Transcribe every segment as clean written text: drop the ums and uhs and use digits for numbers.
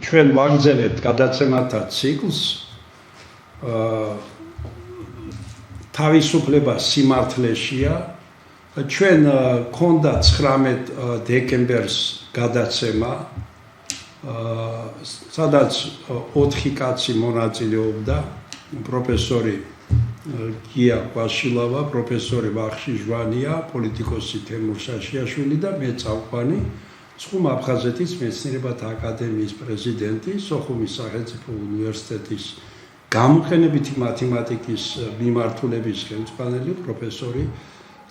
ჩვენ ვაგრძელებთ გადაცემათა ციკლს თავისუფლება სიმართლეშია. ჩვენ გქონდა 19 დეკემბერს გადაცემა, სადაც 4 კაცი მონაწილეობდა, პროფესორი გია კვაშილავა, პროფესორი ვახში ჟვანია, პოლიტიკოსი თემურ შაშიაშვილი და მე წავყვანი, ცხუმ აფხაზეთის მეცნიერებათა აკადემიის პრეზიდენტი, სოხუმის სახელმწიფო უნივერსიტეტის გამოყენებითი მათემატიკის მიმართულების ხელმძღვანელი პროფესორი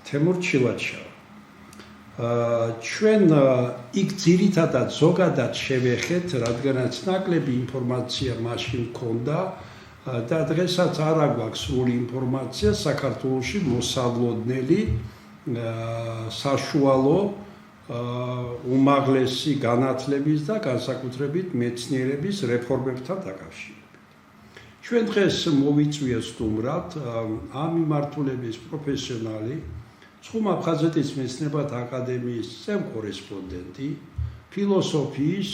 თემურ ჩილაჩავა. ჩვენ იქ ძირითადად ზოგადად შევეხეთ, რადგანაც ნაკლები ინფორმაცია მაშინ მქონდა და დღესაც არ აქვს სრული ინფორმაცია საქართველოში მოსავლოდნელი საშუალო უმაღლესი განათლების და განსაკუთრებით მეცნიერების რეფორმებთან დაკავშირებით. ჩვენ დღეს მოვიწვია სტუმრად ამ მიმართულების პროფესიონალი, ცხუმ აფხაზეთის მეცნიერებათა აკადემიის კორესპონდენტი, ფილოსოფიის,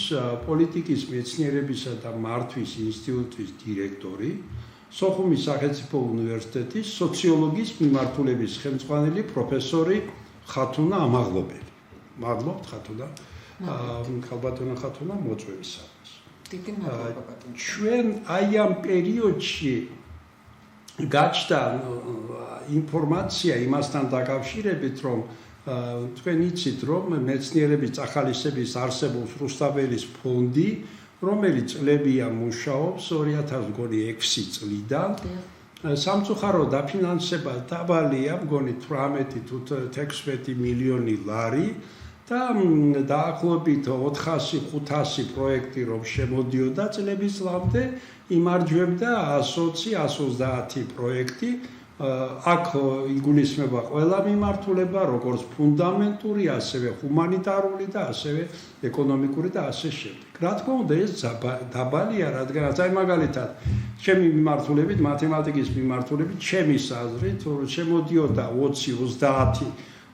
პოლიტიკის მეცნიერებისა და მართვის ინსტიტუტის დირექტორი, სოხუმის სახელმწიფო უნივერსიტეტის სოციოლოგიის მიმართულების ხელმძღვანელი პროფესორი ხათუნა ამაღლობელი. მადლობთ ხათუნა, ხალბატონა ხათუნა მოწვევისათვის. დიდი მადლობა ბატონო. ჩვენ აი ამ პერიოდში გაჩნდა ინფორმაცია იმასთან დაკავშირებით, რომ თქვენ იცით, რომ მეცნიერების წახალისების არსებობს რუსთაველის ფონდი, რომელიც წლებია მუშაობს 2006 წლიდან. სამწუხაროდ დაფინანსება დაბალია, მგონი 18 თუ 16 მილიონი ლარი და დაახლოებით 400-500 პროექტი რომ შემოდიოდა წლების წლამდე, იმარჯვებდა 120-130 პროექტი. აქ იგულისხმება ყველა მიმართულება, როგორც ფუნდამენტური, ასევე ჰუმანიტარული და ასევე ეკონომიკური და ასე შემდეგ. რა თქმა უნდა, ეს დაბალია, რადგანაც აი მაგალითად, ჩემი მიმართულებით, მათემატიკის მიმართულებით, ჩემის აზრით, შემოდიოდა 20-30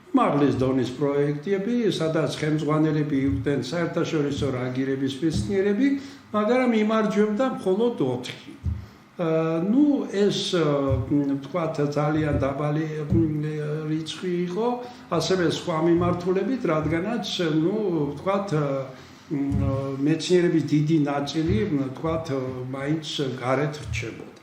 უმაღლეს დონის პროექტები, სადაც ხელმძღვანელები იყვნენ საერთაშორისო რანგირების მეცნიერები, მაგრამ იმარჯვებდა მხოლოდ 4. ეს თქვათ ძალიან დაბალი რიცხვი იყო, ასევე სხვა მიმართულებით, რადგანაც თქვათ მეცნიერების დიდი ნაწილი თქვათ მაინც გარეთ რჩებოდა.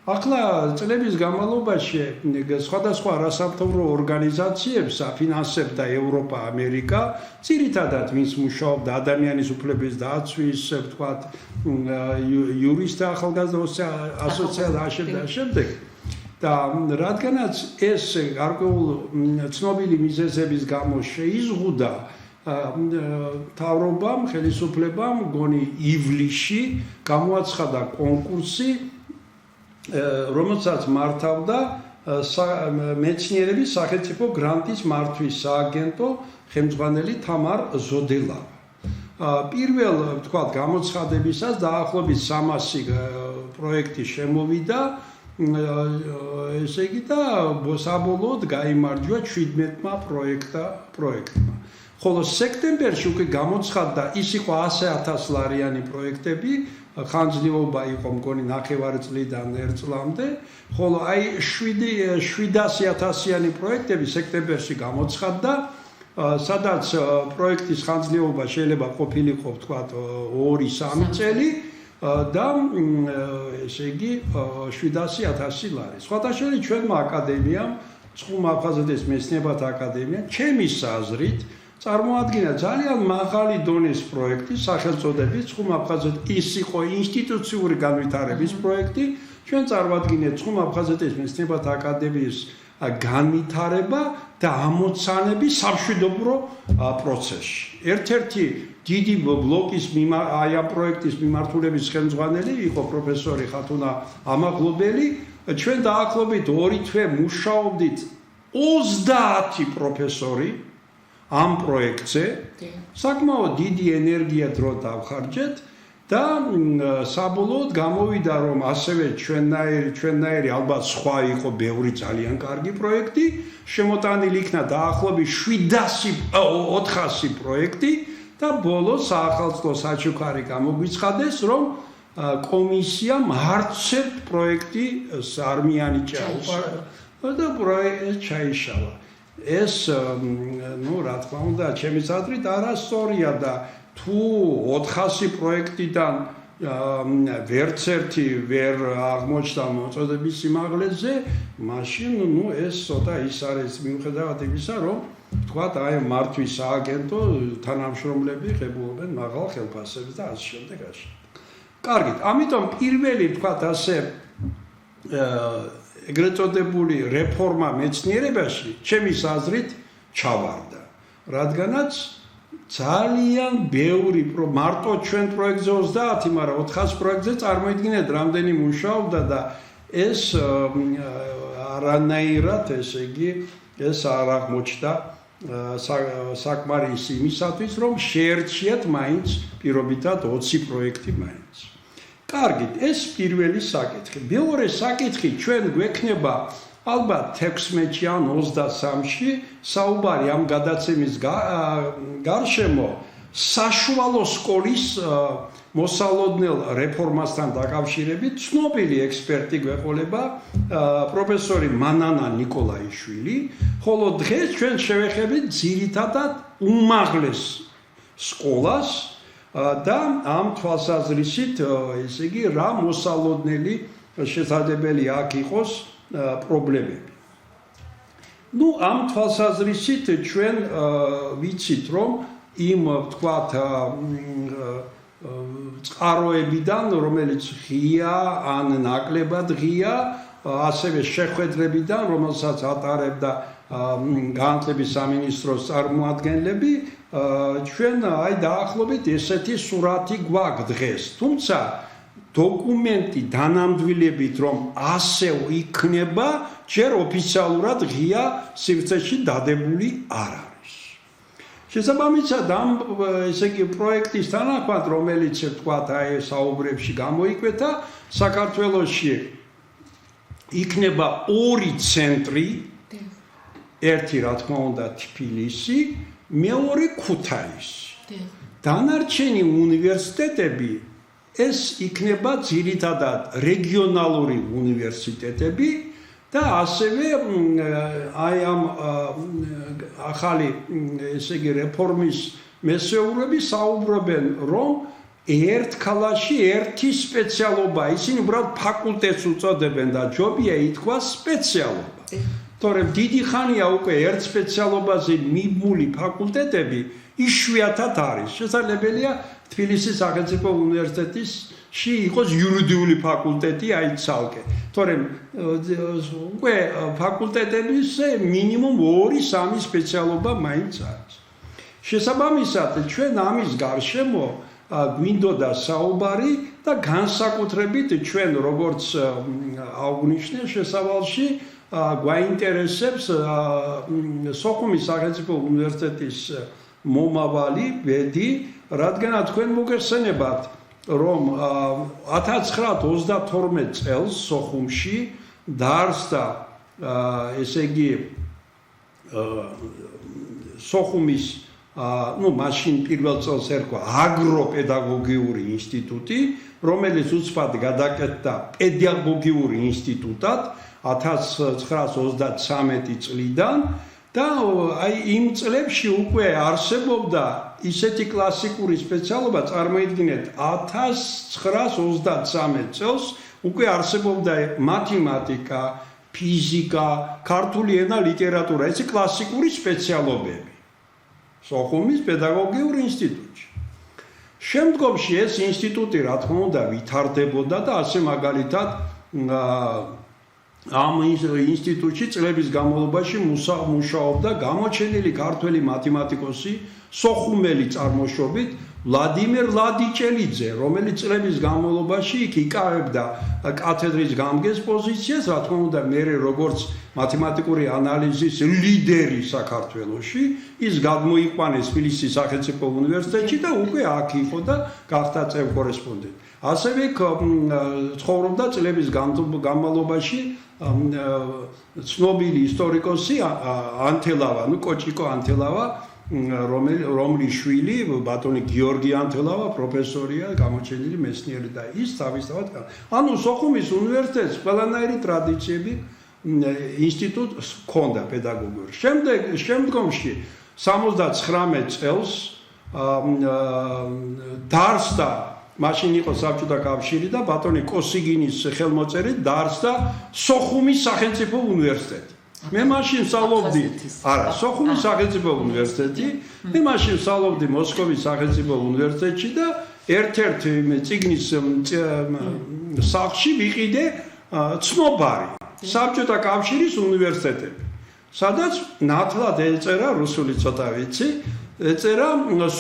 ახლა წლების განმავლობაში სხვადასხვა არასამთავრო ორგანიზაციებს აფინანსებდა ევროპა, ამერიკა, ძირითადად ვინც მუშაობდა ადამიანის უფლებების დაცვის, თქვათ იურისტთა ახალგაზრდა ასოციაცია და შემდეგ. და რადგანაც ეს გარკვეულ ცნობილი მიზეზების გამო შეიზღუდა, მთავრობამ, ხელისუფლებამ მგონი ივლისში გამოაცხადა კონკურსი, რომელსაც მართავდა მეცნიერების სახელმწიფო გრანტის მართვის სააგენტო ხელმძღვანელი თამარ ზოდელავა. პირველ თქვათ გამოცხადებისას დაახლოებით 300 პროექტი შემოვიდა, ესე იგი და საბოლოოდ გაიმარჯვა 17-მა პროექტმა. ხოლო სექტემბერში უკვე გამოცხადდა, ის იყო 100,000 ლარიანი პროექტები, ხანძრიობა იყო მგონი 9 წლიდან 1 წლამდე, ხოლო აი 700,000-იანი პროექტები სექტემბერში გამოცხადდა, სადაც პროექტის ხანძრიობა შეიძლება ყოფილიყო თქვათ 2-3 წელი და ესე იგი 700,000 ლარი. სხვათა შორის ჩვენმა აკადემიამ, ცხუმ აფხაზეთის მეცნიერებათა აკადემიამ, ჩემის აზრით წარმოადგინა ძალიან მაღალი დონის პროექტი, სახელწოდებით ცხუმ აფხაზეთის ის იყო ინსტიტუციური განვითარების პროექტი. ჩვენ წარმოადგინეთ ცხუმ აფხაზეთის მეცნიერებათა აკადემიის განვითარება და ამოცანები სამშვიდობო პროცესში. ერთ-ერთი დიდი ბლოკის აი ამ პროექტის მიმართულების ხელმძღვანელი იყო პროფესორი ხათუნა ამაღლობელი. ჩვენ დაახლოებით 2 თვე მუშაობდით 30 პროფესორი ამ პროექტზე, საკმაოდ დიდი ენერგია დრო დავხარჯეთ და საბოლოოდ გამოვიდა, რომ ასევე ჩვენნაირი ალბათ სხვა იყო ბევრი ძალიან კარგი პროექტი, შემოტანილი იქნა დაახლოებით 700-400 პროექტი და ბოლოს საახალწლო საჩუქარი გამოგვიცხადეს, რომ კომისიამ არც ერთ პროექტი არ მიანიჭა და პროექტი ჩაიშალა. ეს რა თქმა უნდა, ჩემის აზრით არასწორია და თუ 400 პროექტიდან ვერც ერთი ვერ აღმოჩნდა მოწოდების სიმაღლეზე, მაშინ ეს ცოტა ის არის მიუხედავად იმისა, რომ თქვათ აი მართვის სააგენტო თანამშრომლები ღებულობენ მაღალ ხელფასებს და ასე შემდეგ. კარგით, ამიტომ პირველი თქვათ ასე ეგრეთ წოდებული რეფორმა მეცნიერებაში ჩემის აზრით ჩავარდა, რადგანაც ძალიან ბევრი მარტო ჩვენ პროექტზე 30, მაგრამ 400 პროექტზე წარმოიდგინეთ რამდენი მუშაობდა და ეს არანაირად ესე იგი ეს არ აღმოჩნდა საკმარისი იმისათვის რომ შეერჩიათ მაინც პირობითად 20 პროექტი მაინც. კარგით, ეს პირველი საკითხი. მეორე საკითხი ჩვენ გვექნება ალბათ 16-ში ან 23-ში საუბარი ამ გადაცემის გარშემო საშუალო სკოლის მოსალოდნელ რეფორმასთან დაკავშირებით ცნობილი ექსპერტი გვეყოლება პროფესორი მანანა ნიკოლაიშვილი, ხოლო დღეს ჩვენ შევეხებით ძირითადად უმაღლეს სკოლას და ამ თვალსაზრისით, ესე იგი, რა მოსალოდნელი შესაძლებელი აქ იყოს პრობლემები. ამ თვალსაზრისით ჩვენ ვიცით, რომ იმ თქვათ წყაროებიდან, რომელიც ღია ან ნაკლებად ღია, ასევე შეხვედრებიდან, რომელსაც ატარებდა განათლების სამინისტროს წარმოადგენლები, ჩვენ აი დაახლოებით ესეთი სურათი გვაქვს დღეს. თუმცა დოკუმენტი დანამდვილებით რომ ასე იქნება, ჯერ ოფიციალურად ღია სივრცეში დადებული არ არის. შესაბამისად ამ ესე იგი პროექტის თანახმად, რომელიც თქვათ აი საუბრებში გამოიკვეთა, საქართველოში იქნება ორი ცენტრი, ერთი რა თქმა უნდა თბილისი, მეორე ქუთაისი. დანარჩენი უნივერსიტეტები ეს იქნება ძირითადად რეგიონალური უნივერსიტეტები და ასევე აი ამ ახალი ესე იგი რეფორმის მესეურები საუბრობენ, რომ ერთ ქალაქში ერთი სპეციალობა, ისინი უბრალოდ ფაკულტეტს უწოდებენ და ჯობია ითქვას სპეციალობა. თორემ დიდი ხანია უკვე ერთ სპეციალობაზე მიბმული ფაკულტეტები იშვიათად არის. შესაძლებელია თბილისის სახელმწიფო უნივერსიტეტში იყოს იურიდიული ფაკულტეტი, აი ცალკე. თორემ უკვე ფაკულტეტების მინიმუმ 2-3 სპეციალობა მაინც არის. შესაბამისად, ჩვენ ამის გარშემო გვინდოდა საუბარი და განსაკუთრებით ჩვენ როგორც აღვნიშნე შესავალში გვაინტერესებს სოხუმის სახელმწიფო უნივერსიტეტის მომავალი ბედი, რადგან თქვენ მოგეხსენებათ, რომ 1932 წელს სოხუმში დაარსდა ესე იგი სოხუმის მაშინ პირველ წელს ერქვა აგროპედაგოგიური ინსტიტუტი, რომელიც უცბად გადაკეთდა პედაგოგიური ინსტიტუტად 1933 წლიდან და აი იმ წლებში უკვე არსებობდა ისეთი კლასიკური სპეციალობა, წარმოიდგინეთ 1933 წელს უკვე არსებობდა მათემატიკა, ფიზიკა, ქართული ენა, ლიტერატურა, ესე კლასიკური სპეციალობები სოხუმის პედაგოგიურ ინსტიტუტში. შემდგომში ეს ინსტიტუტი რა თქმა უნდა ვითარდებოდა და ასე მაგალითად ამ ინსტიტუტში წლების განმავლობაში მუშაობდა გამოჩენილი ქართველი მათემატიკოსი, სოხუმელი წარმოშობით ვლადიმერ ლადიჭელიძე, რომელიც წლების განმავლობაში იქ იკავებდა კათედრის გამგეს პოზიციას, რა თქმა უნდა, მერე როგორც მათემატიკური ანალიზის ლიდერი საქართველოში, ის გადმოიყვანეს თბილისის სახელმწიფო უნივერსიტეტში და უკვე აქ იყო და გახდა წევრ-კორესპონდენტი. ასევე ცხოვრობდა წლების განმავლობაში ცნობილი ისტორიკოსი ანთელავა, კოჭიკო ანთელავა, რომლის შვილი ბატონი გიორგი ანთელავა პროფესორია, გამოჩენილი მეცნიერი და ის თავისთავად. ანუ სოხუმის უნივერსიტეტს ყველანაირი ტრადიციები ინსტიტუტს ჰქონდა პედაგოგიური. შემდგომში 79 წელს დაარსდა, მაშინ იყო საბჭოთა კავშირი და ბატონი კოსიგინის ხელმოწერით დაარსდა სოხუმის სახელმწიფო უნივერსიტეტი. მე მაშინ ვსწავლობდი, სოხუმის სახელმწიფო უნივერსიტეტი, მე მაშინ ვსწავლობდი მოსკოვის სახელმწიფო უნივერსიტეტში და ერთ-ერთ წიგნის სახლში ვიყიდე ცნობარი საბჭოთა კავშირის უნივერსიტეტები, სადაც ნათლად ეწერა რუსული ცოტა ვიცი, ეწერა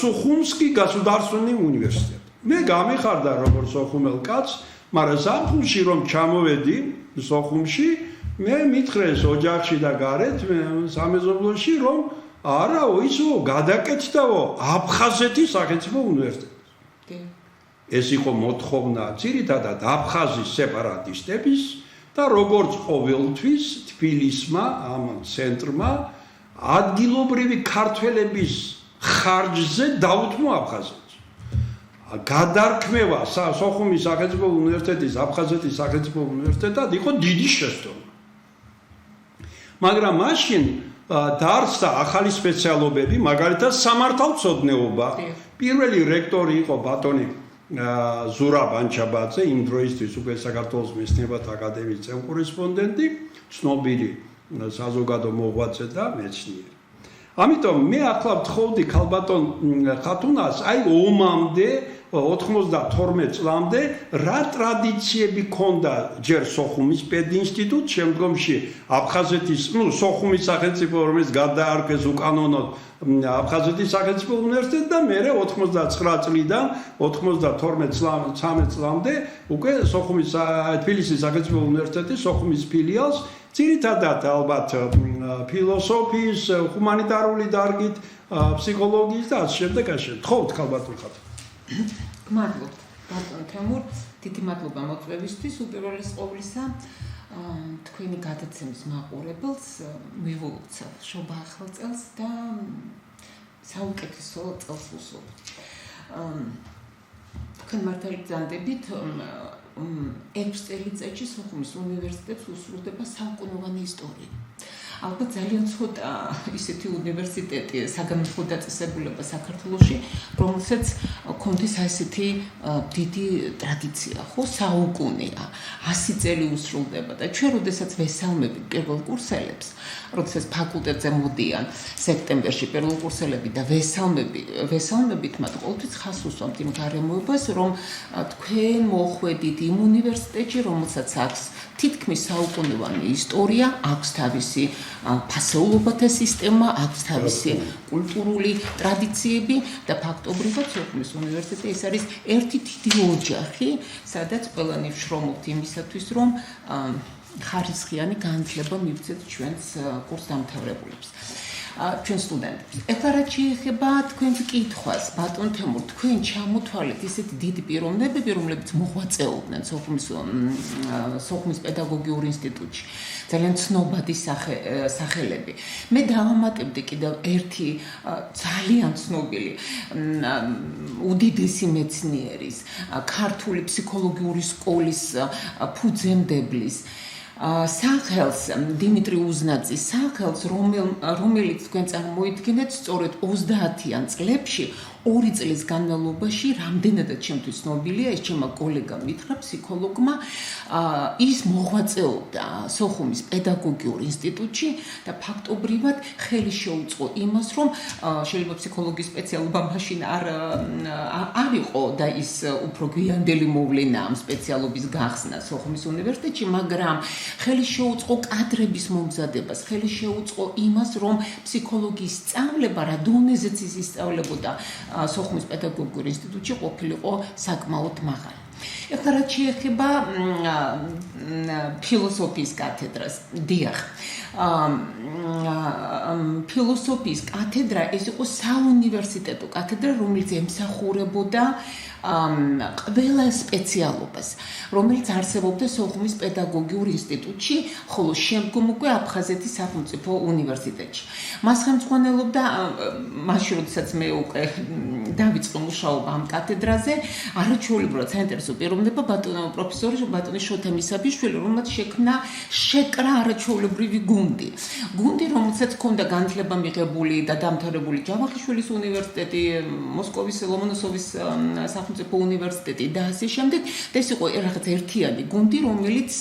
სუხუმსკი გასუდარსვენი უნივერსიტეტი. მე გამიხარდა როგორც სოხუმელ კაცს, მაგრამ ზაფხულში რომ ჩამოვედი სოხუმში, მე მითხრეს ოჯახში და გარეთ სამეზობლოში, რომ არაო, ისო გადაკეთდაო აფხაზეთის სახელმწიფო უნივერსიტეტი. ეს იყო მოთხოვნა ძირითადად აფხაზის სეპარატისტების და როგორც ყოველთვის თბილისმა, ამ ცენტრმა ადგილობრივი ქართველების ხარჯზე დაუთმო აფხაზეთს. გადარქმევა სოხუმის სახელმწიფო უნივერსიტეტის აფხაზეთის სახელმწიფო უნივერსიტეტად იყო დიდი შესწორება. მაგრამ მაშინ დაარსდა ახალი სპეციალობები, მაგალითად სამართალმცოდნეობა. პირველი რექტორი იყო ბატონი ზურაბ ანჩაბაძე, იმ დროისთვის უკვე საქართველოს მეცნიერებათა აკადემიის წევრ-კორესპონდენტი, ცნობილი საზოგადო მოღვაწე და მეცნიერი. ამიტომ მე ახლა ვთხოვდი ქალბატონ ხათუნას, აი ომამდე 92 წლამდე რა ტრადიციები ქონდა ჯერ სოხუმის პედინსტიტუტს, შემდგომში აფხაზეთის, სოხუმის სახელმწიფო, რომელიც გადაარქვეს უკანონოდ აფხაზეთის სახელმწიფო უნივერსიტეტი და მერე 99 წლიდან 92-13 წლამდე უკვე სოხუმის თბილისის სახელმწიფო უნივერსიტეტის სოხუმის ფილიალს, ძირითადად ალბათ ფილოსოფიის, ჰუმანიტარული დარგით, ფსიქოლოგიის და ასე შემდეგ. თხოვთ ქალბატონ ხათუნა. გმადლობთ ბატონ თემურ, დიდი მადლობა მოწვევისთვის. უპირველეს ყოვლისა თქვენი გადაცემის მაყურებელს მივულოცავ შობა ახალ წელს და საუკეთესო წელს ვუსურვთ. თქვენ მართალი ბრძანდებით 6 წელიწადში სოხუმის უნივერსიტეტს უსრულდება საუკუნოვანი ისტორია. ალბათ ძალიან ცოტა ისეთი უნივერსიტეტია საგამოცხო დაწესებულება საქართველოში, რომელსაც კონდეს ასეთი დიდი ტრადიცია, ხო, საუკუნეა, 100 წელი უსრულდება და ჩვენ როდესაც ვესალმებით პირველ კურსელებს, როდესაც ფაკულტეტზე მოდიან სექტემბერში პირველ კურსელები და ვესალმებით მათ ყოველთვის ხას უსვამთ იმ გარემოებას, რომ თქვენ მოხვედით იმ უნივერსიტეტში, რომელსაც აქვს თითქმის საუკუნოვანი ისტორია, აქვს თავისი ფასეულობათა სისტემა, აქვს თავისი კულტურული ტრადიციები და ფაქტობრივად სოხუმის უნივერსიტეტი ეს არის ერთი დიდი ოჯახი, სადაც ყველანი ვშრომობთ იმისათვის, რომ ხარისხიანი განათლება მივცეთ ჩვენს კურსდამთავრებულებს. ჩვენ სტუდენტებს. ეხლა რაც შეეხება თქვენს კითხვას, ბატონ თემურ, თქვენ ჩამოთვალეთ ისეთი დიდი პიროვნებები, რომლებიც მოღვაწეობდნენ სოხუმის პედაგოგიურ ინსტიტუტში. ძალიან ცნობადი სახელები. მე დავამატებდი კიდევ ერთი ძალიან ცნობილი უდიდესი მეცნიერის, ქართული ფსიქოლოგიური სკოლის ფუძემდებლის სახელს დიმიტრი უზნაძის სახელს, რომელიც თქვენ წარმოიდგინეთ სწორედ 30-იან წლებში 2 წლის განმავლობაში რამდენადაც ჩემთვის ცნობილია, ეს ჩემმა კოლეგამ მითხრა, ფსიქოლოგმა, ის მოღვაწეობდა სოხუმის პედაგოგიურ ინსტიტუტში და ფაქტობრივად ხელი შეუწყო იმას, რომ შეიძლება ფსიქოლოგიის სპეციალობა მაშინ არ იყო და ის უფრო გვიანდელი მოვლენა ამ სპეციალობის გახსნა სოხუმის უნივერსიტეტში, მაგრამ ხელი შეუწყო კადრების მომზადებას, ხელი შეუწყო იმას, რომ ფსიქოლოგიის სწავლება რა დონეზეც ის ისწავლებოდა სოხუმის პედაგოგიურ ინსტიტუტში ყოფილიყო საკმაოდ მაღალი. ეხლა რაც შეეხება ფილოსოფიის კათედრას, დიახ. ფილოსოფიის კათედრა ეს იყო საუნივერსიტეტო კათედრა, რომელიც ემსახურებოდა ყველა სპეციალობას, რომელიც არსებობდა სოხუმის პედაგოგიურ ინსტიტუტში, ხოლო შემდგომ უკვე აფხაზეთის სახელმწიფო უნივერსიტეტში. მას ხელმძღვანელობდა მაშინ, როდესაც მე უკვე დავიწყე მუშაობა ამ კათედრაზე, არაჩვეულებრივად საინტერესო პიროვნება პროფესორი ბატონი შოთა მისაბიშვილი, რომელმაც შეკრა არაჩვეულებრივი გუნდი, რომელსაც ჰქონდა განათლება მიღებული და დამთავრებული ჯავახიშვილის უნივერსიტეტი, მოსკოვის ლომონოსოვის სახელმწიფო უნივერსიტეტი და ასე შემდეგ. ეს იყო რაღაც ერთიანი გუნდი, რომელიც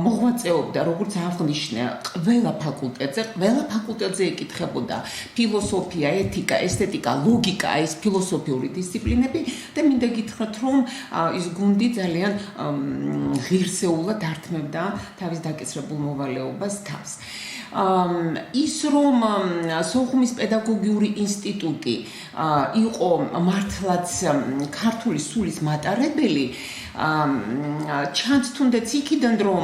მოღვაწეობდა, როგორც აღნიშნე, ყველა ფაკულტეტზე ეკითხებოდა ფილოსოფია, ეთიკა, ესთეტიკა, ლოგიკა, ეს ფილოსოფიური დისციპლინები და მინდა გითხრათ, რომ ის გუნდი ძალიან ღირსეულად ართმევდა თავის დაკისრებულ მოვალეობას თავს. ის რომ სოხუმის პედაგოგიური ინსტიტუტი იყო მართლაც ქართული სულის მატარებელი, ჩანს თუნდაც იქიდან, რომ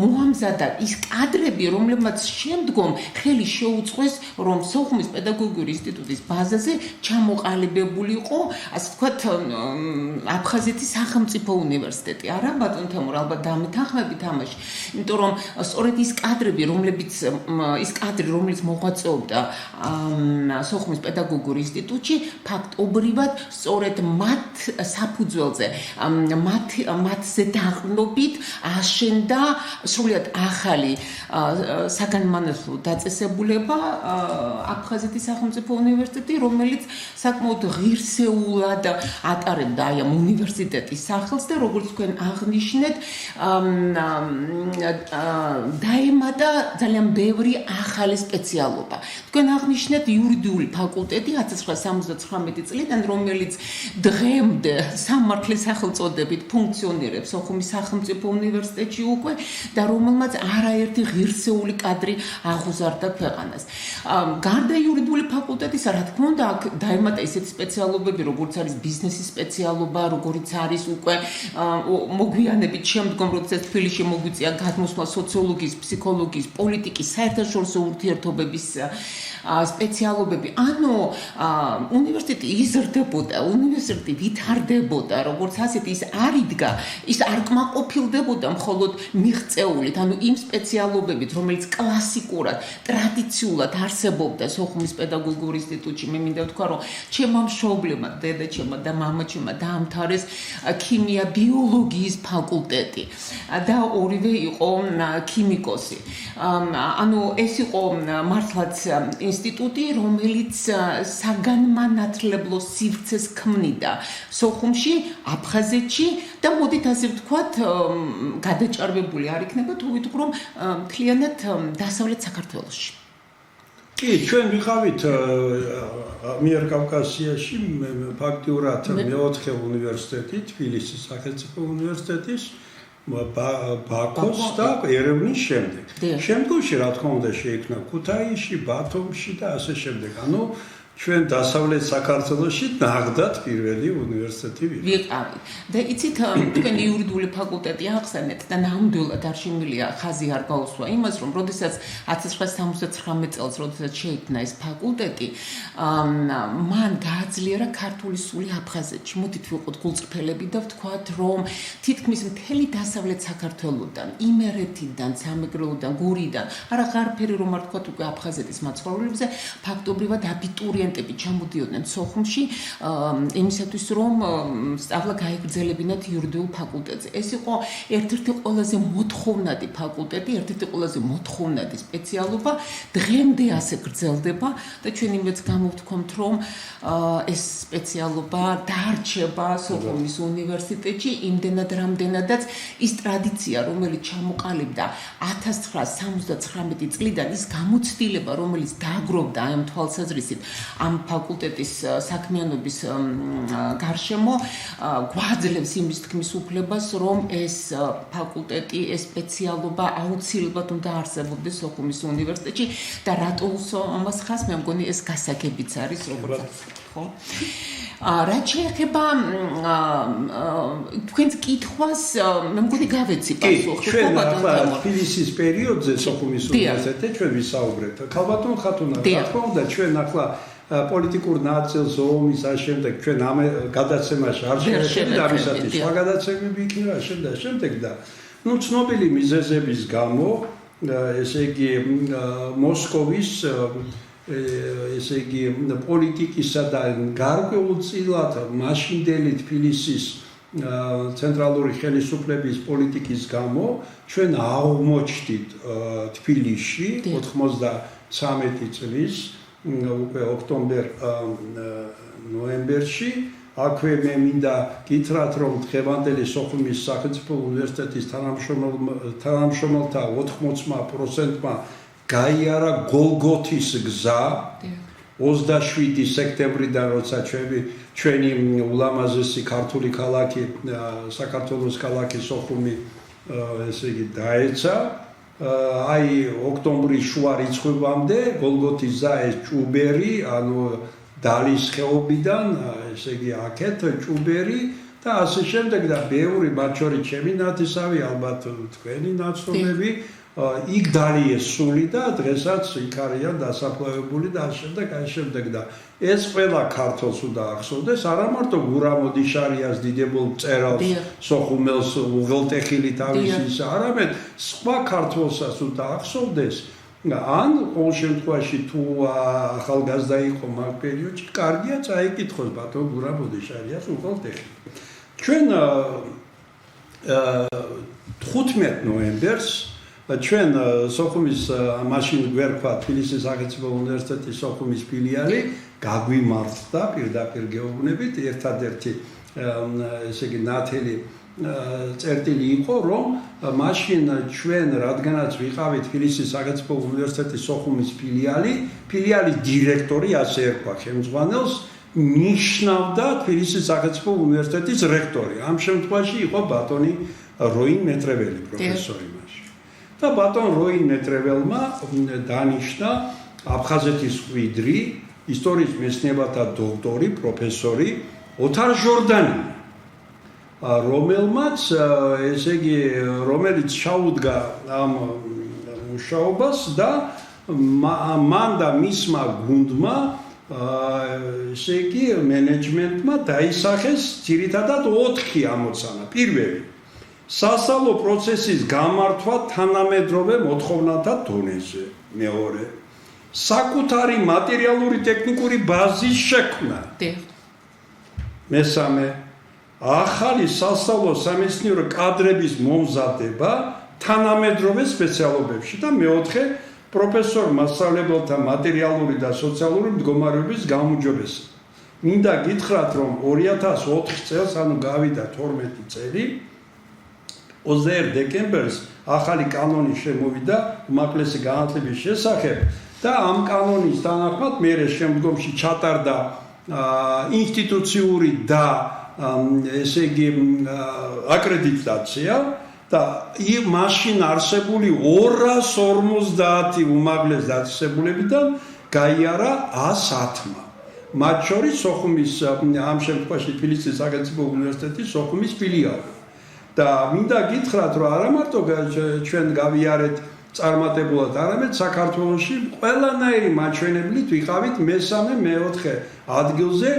მოამზადა ის კადრები, რომლებმაც შემდგომ ხელი შეუწყეს, რომ სოხუმის პედაგოგიური ინსტიტუტის ბაზაზე ჩამოყალიბებულიყო, ასე ვთქვათ, აფხაზეთის სახელმწიფო უნივერსიტეტი. არა, ბატონ თემურ, ალბათ დამეთანხმებით ამაში, იმიტომ რომ სწორედ ის კადრი, რომელიც მოღვაწეობდა სოხუმის პედაგოგიურ ინსტიტუტში, ფაქტობრივად სწორედ მათ საფუძველზე, მათზე დაყრდნობით აშენდა სრულიად ახალი საგანმანათლებლო დაწესებულება აფხაზეთის სახელმწიფო უნივერსიტეტი, რომელიც საკმაოდ ღირსეულად ატარებდა აი ამ უნივერსიტეტის სახელს და როგორც თქვენ აღნიშნეთ, დაემატა ძალიან ბევრი ახალი სპეციალობა. თქვენ აღნიშნეთ იურიდიული ფაკულტეტი 1979 წლიდან, რომელიც დღემდე სამართლის სახელწოდებით ფუნქციონირებს სოხუმის სახელმწიფო უნივერსიტეტში უკვე და რომელმაც არაერთი ღირსეული კადრი აღუზარდა ქვეყანას. გარდა იურიდიული ფაკულტეტისა, რა თქმა უნდა, აქ დაემატა ისეთი სპეციალობები, როგორც არის ბიზნესის სპეციალობა, როგორც არის უკვე მოგვიანებით შემდგომ, როდესაც თბილისში მოგვიწია გადმოსვლა სოციოლოგიის, ფსიქოლოგიის, პოლიტიკის, საერთაშორისო ურთიერთობების სპეციალობები. ანუ უნივერსიტეტი იზრდებოდა, უნივერსიტეტი ვითარდებოდა, როგორც ასეთი ის არ იდგა, ის არ კმაყოფილდებოდა მხოლოდ მიღწეულით, ანუ იმ სპეციალობებით, რომელიც კლასიკურად, ტრადიციულად არსებობდა სოხუმის პედაგოგიურ ინსტიტუტში. მე მინდა ვთქვა, რომ ჩემმა მშობლებმა, დედაჩემმა და მამაჩემმა დაამთავრეს ქიმია ბიოლოგიის ფაკულტეტი და ორივე იყო ქიმიკოსი. ანუ ეს იყო მართლაც ინსტიტუტი, რომელიც საგანმანათლებლო სივრცეს ქმნიდა სოხუმში, აფხაზეთში და მოდით ასე ვთქვათ, გადაჭარბებული არ იქნება თუ ვიტყვი, რომ მთლიანად დასავლეთ საქართველოში. კი, ჩვენ ვიყავით ამიერკავკასიაში ფაქტიურად მეოთხე უნივერსიტეტი, თბილისის სახელმწიფო უნივერსიტეტის ბაქოს და ერევნის შემდეგ. შემდგომში რა თქმა უნდა შეიქმნა ქუთაისში, ბათუმში და ასე შემდეგ. ანუ ჩვენ დასავლეთ საქართველოში ნახდათ პირველი უნივერსიტეტი ვიყავით. და იცით, თქვენ იურიდიული ფაკულტეტი ახსენეთ და ნამდვილად არ შემიძლია ხაზი არ გაუსვა იმას, რომ როდესაც 1979 წელს, როდესაც შეიქმნა ეს ფაკულტეტი, მან გააძლიერა ქართული სული აფხაზეთში. მოდით ვიყოთ გულწრფელები და ვთქვათ, რომ თითქმის მთელი დასავლეთ საქართველოდან, იმერეთიდან, სამეგრელოდან, გურიდან, არა ღარფერი რომ არ ვთქვათ უკვე აფხაზეთის მაცხოვრებლებზე, ფაქტობრივად აბიტურიენტები ჩამოდიოდნენ სოხუმში იმისათვის, რომ სწავლა გაეგრძელებინათ იურიდიულ ფაკულტეტზე. ეს იყო ერთ-ერთი ყველაზე მოთხოვნადი ფაკულტეტი, ერთ-ერთი ყველაზე მოთხოვნადი სპეციალობა, დღემდე ასე გრძელდება და ჩვენ იმედს გამოვთქვამთ, რომ ეს სპეციალობა დარჩება სოხუმის უნივერსიტეტში იმდენად, რამდენადაც ის ტრადიცია, რომელიც ჩამოყალიბდა 1979 წლიდან, ის გამოცდილება, რომელიც დააგროვდა აი ამ თვალსაზრისით ამ ფაკულტეტის საქმიანობის გარშემო გვაძლევს იმის თქმის უფლებას, რომ ეს ფაკულტეტი, ეს სპეციალობა აუცილებლად უნდა არსებობდეს სოხუმის უნივერსიტეტში და რატო უსვამს ხას, მე მგონი ეს გასაგებიც არის, როგორც ხო? რაც შეეხება თქვენს კითხვას, მე მგონი გავეცი პასუხი. ჩვენ ახლა თბილისის პერიოდზე სოხუმის უნივერსიტეტზე ჩვენ ვისაუბრეთ. ქალბატონ ხათუნა, რა თქმა უნდა, ჩვენ ახლა პოლიტიკურ ნაწილს ომის შემდეგ ჩვენ ამ გადაცემაში არ შევეცდით ამისათვის სხვა გადაცემები იქნება შემდეგ და ცნობილი მიზეზების გამო ესე იგი მოსკოვის ესე იგი პოლიტიკისა და გარკვეულწილად მაშინდელი თბილისის ცენტრალური ხელისუფლების პოლიტიკის გამო ჩვენ აღმოჩნდით თბილისში 93 წლის უკვე ოქტომბერ-ნოემბერში აქვე მე მინდა გითხრათ რომ დღევანდელი სოხუმის სახელმწიფო უნივერსიტეტის თანამშრომელთა 80%-მა გაიარა გოლგოთის გზა 27 სექტემბრიდან როცა ჩვენი ულამაზესი ქართული ქალაქი საქართველოს ქალაქი სოხუმი ესე იგი დაეცა აი ოქტომბრის შუა რიცხვებამდე გოლგოთის გზა ეს ჭუბერი ანუ დალის ხეობიდან ესე იგი აქეთ ჭუბერი და ასე შემდეგ და ბევრი მათ შორის ჩემი ნათესავი ალბათ თქვენი ნაცნობები იქ დალიეს სული და დღესაც იქ არიან დასაფლავებული და ამ შემდეგ და ეს ყველა ქართველს უნდა ახსოვდეს არა მარტო გურამოდიშარიას დიდებულ მწერალს სოხუმელს უღელტეხილი თავისის არამედ სხვა ქართველსაც უნდა ახსოვდეს ან ყოველ შემთხვევაში თუ ახალგაზრდა იყო მაგ პერიოდში კარგია წაიკითხოს ბატონ გურამოდიშარიას უღელტეხილი ჩვენ 15 ნოემბერს ჩვენ სოხუმის მაშინ გვერქვა თბილისის სახელმწიფო უნივერსიტეტის სოხუმის ფილიალი გაგვიმართდა პირდაპირ გეუბნებით ერთადერთი ესე იგი ნათელი წერტილი იყო რომ მაშინ ჩვენ რადგანაც ვიყავით თბილისის სახელმწიფო უნივერსიტეტის სოხუმის ფილიალის დირექტორი ასე ერქვა ხელმძღვანელს ნიშნავდა თბილისის სახელმწიფო უნივერსიტეტის რექტორი ამ შემთხვევაში იყო ბატონი როინ მეტრეველი პროფესორი და ბატონ როინ მეტრეველმა დანიშნა აფხაზეთის მკვიდრი ისტორიის მეცნიერებათა დოქტორი პროფესორი ოთარ ჟორდანი რომელმაც ესე იგი რომელიც ჩაუდგა ამ მუშაობას და მან და მისმა გუნდმა ესე იგი მენეჯმენტმა დაისახეს ძირითადად 4 ამოცანა პირველი სასწავლო პროცესის გამართვა თანამედროვე მოთხოვნათა დონეზე. მეორე. საკუთარი მატერიალური ტექნიკური ბაზის შექმნა. მესამე. ახალი სასწავლო სამეცნიერო კადრების მომზადება თანამედროვე სპეციალობებში და მეოთხე პროფესორ მასწავლებელთა მატერიალური და სოციალური მდგომარეობის გაუმჯობესება. მინდა გითხრათ რომ 2004 წელს ანუ გავიდა 12 წელი 21 დეკემბერს ახალი კანონი შემოვიდა უმაღლესი განათლების შესახებ და ამ კანონის თანახმად მერე შემდგომში ჩატარდა ინსტიტუციური და ესე იგი აკრედიტაცია და მაშინ არსებული 250 უმაღლეს დაწესებულებიდან გაიარა 110-მა მათ შორის სოხუმის ამ შემთხვევაში თბილისის სახელმწიფო უნივერსიტეტის სოხუმის ფილიალი და მინდა გითხრათ რომ არა მარტო ჩვენ გავიარეთ წარმატებულად არამედ საქართველოში ყველანაირი მაჩვენებლით ვიყავით მესამე მეოთხე ადგილზე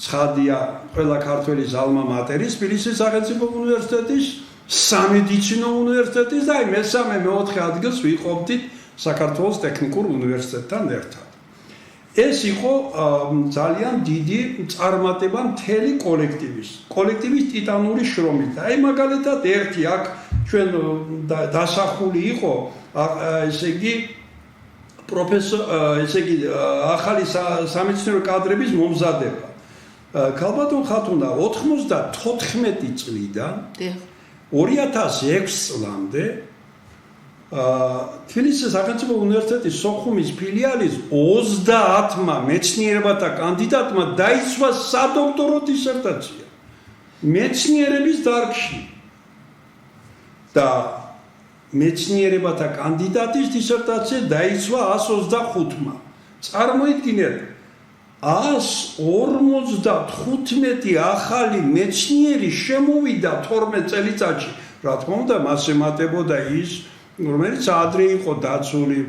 ცხადია ყველა ქართველის ალმა მატერის თბილისის სახელმწიფო უნივერსიტეტის სამედიცინო უნივერსიტეტის და მესამე მეოთხე ადგილს ვიყოფდით საქართველოს ტექნიკურ უნივერსიტეტთან ერთად ეს იყო ძალიან დიდი წარმატება მთელი კოლექტივის ტიტანური შრომით. აი მაგალითად ერთი აქ ჩვენ დასახული იყო ესე იგი პროფესორ ესე იგი ახალი სამეცნიერო კადრების მომზადება. ქალბატონ ხათუნა 94 წლიდან 2006 წლამდე თბილისის სახელმწიფო უნივერსიტეტის სოხუმის ფილიალის 30-მა მეცნიერებათა კანდიდატმა დაიცვა სადოქტორო დისერტაცია მეცნიერების დარგში და მეცნიერებათა კანდიდატის დისერტაცია დაიცვა 125-მა. წარმოიდგინეთ 155 ახალი მეცნიერი შემოვიდა 12 წელიწადში. რა თქმა უნდა, მას ემატებოდა ის, რომელიც ადრე იყო დაცული,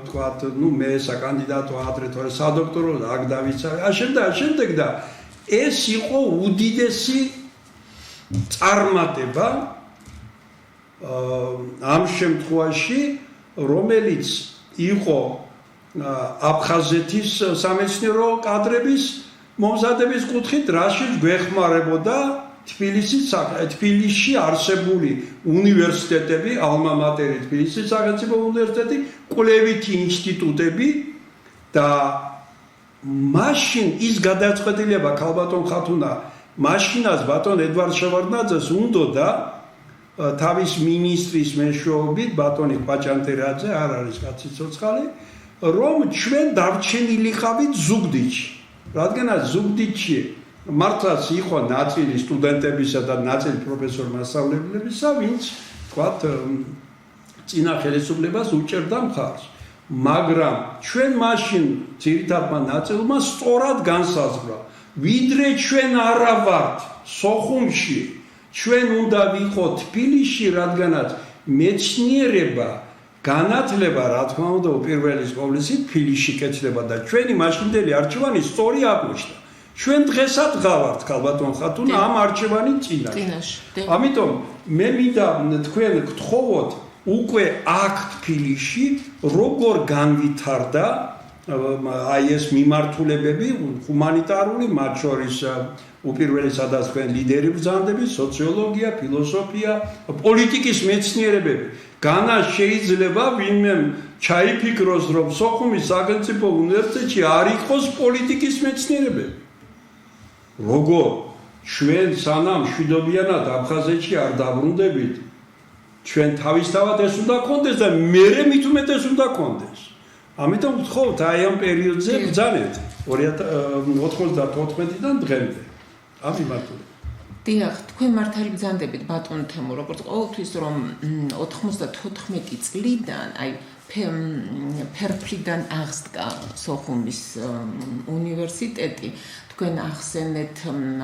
თქვათ, მე საკანდიდატო ადრე თორე სადოქტორო აქ დავიცავე. შემდეგ და ეს იყო უდიდესი წარმატება ამ შემთხვევაში, რომელიც იყო აფხაზეთის სამეცნიერო კადრების მომზადების კუთხით, რაშიც გვეხმარებოდა თბილისში არსებული უნივერსიტეტები, ალმა მატერი თბილისის სახელმწიფო უნივერსიტეტი, კვლევითი ინსტიტუტები და მაშინ ის გადაწყვეტილება ქალბატონ ხათუნა მაშინაც ბატონ ედვარდ შევარდნაძეს უნდოდა თავის მინისტრის მეშვეობით ბატონი ყვაჭანტერაძე არ არის კაცი ცოცხალი რომ ჩვენ დარჩენილიყავით ზუგდიდში რადგანაც ზუგდიდში მართლაც იყო ნაწილი სტუდენტებისა და ნაწილი პროფესორ მასწავლებლებისა ვინც თქვათ წინა ხელისუფლებას უჭერდა მხარს მაგრამ ჩვენ მაშინ ძირითადმა ნაწილმა სწორად განსაზღვრა ვიდრე ჩვენ არა ვართ სოხუმში ჩვენ უნდა ვიყოთ თბილისში რადგანაც მეცნიერება განათლება რა თქმა უნდა უპირველეს ყოვლისა თბილისში კეთდება და ჩვენი მაშინდელი არჩევანი სწორი აღმოჩნდა ჩვენ დღესაც გავართ ქალბატონ ხათუნა ამ არჩევანის წინაშე ამიტომ მე მინდა თქვენ გთხოვოთ უკვე აქ თბილისში როგორ განვითარდა აი ეს მიმართულებები ჰუმანიტარული მათ შორის უპირველესადაც თქვენ ლიდერი ბრძანდები სოციოლოგია ფილოსოფია პოლიტიკის მეცნიერებები განა შეიძლება ვინმე ჩაიფიქროს რომ სოხუმის სახელმწიფო უნივერსიტეტში არ იყოს პოლიტიკის მეცნიერებები როგორ ჩვენ სანამ შვიდობიანად აფხაზეთში არ დაბრუნდებით ჩვენ თავისთავად ეს უნდა გქონდეს და მერე მით უმეტეს უნდა გქონდეს ამიტომ ვთხოვთ აი ამ პერიოდზე ბრძანეთ 2094-დან დღემდე ამ მიმართულებით დიახ, თქვენ მართალი ბრძანდებით ბატონ თემო, როგორც ყოველთვის რომ 94 წლიდან, აი ფერფლიდან აღსდგა სოხუმის უნივერსიტეტი, თქვენ ახსენეთ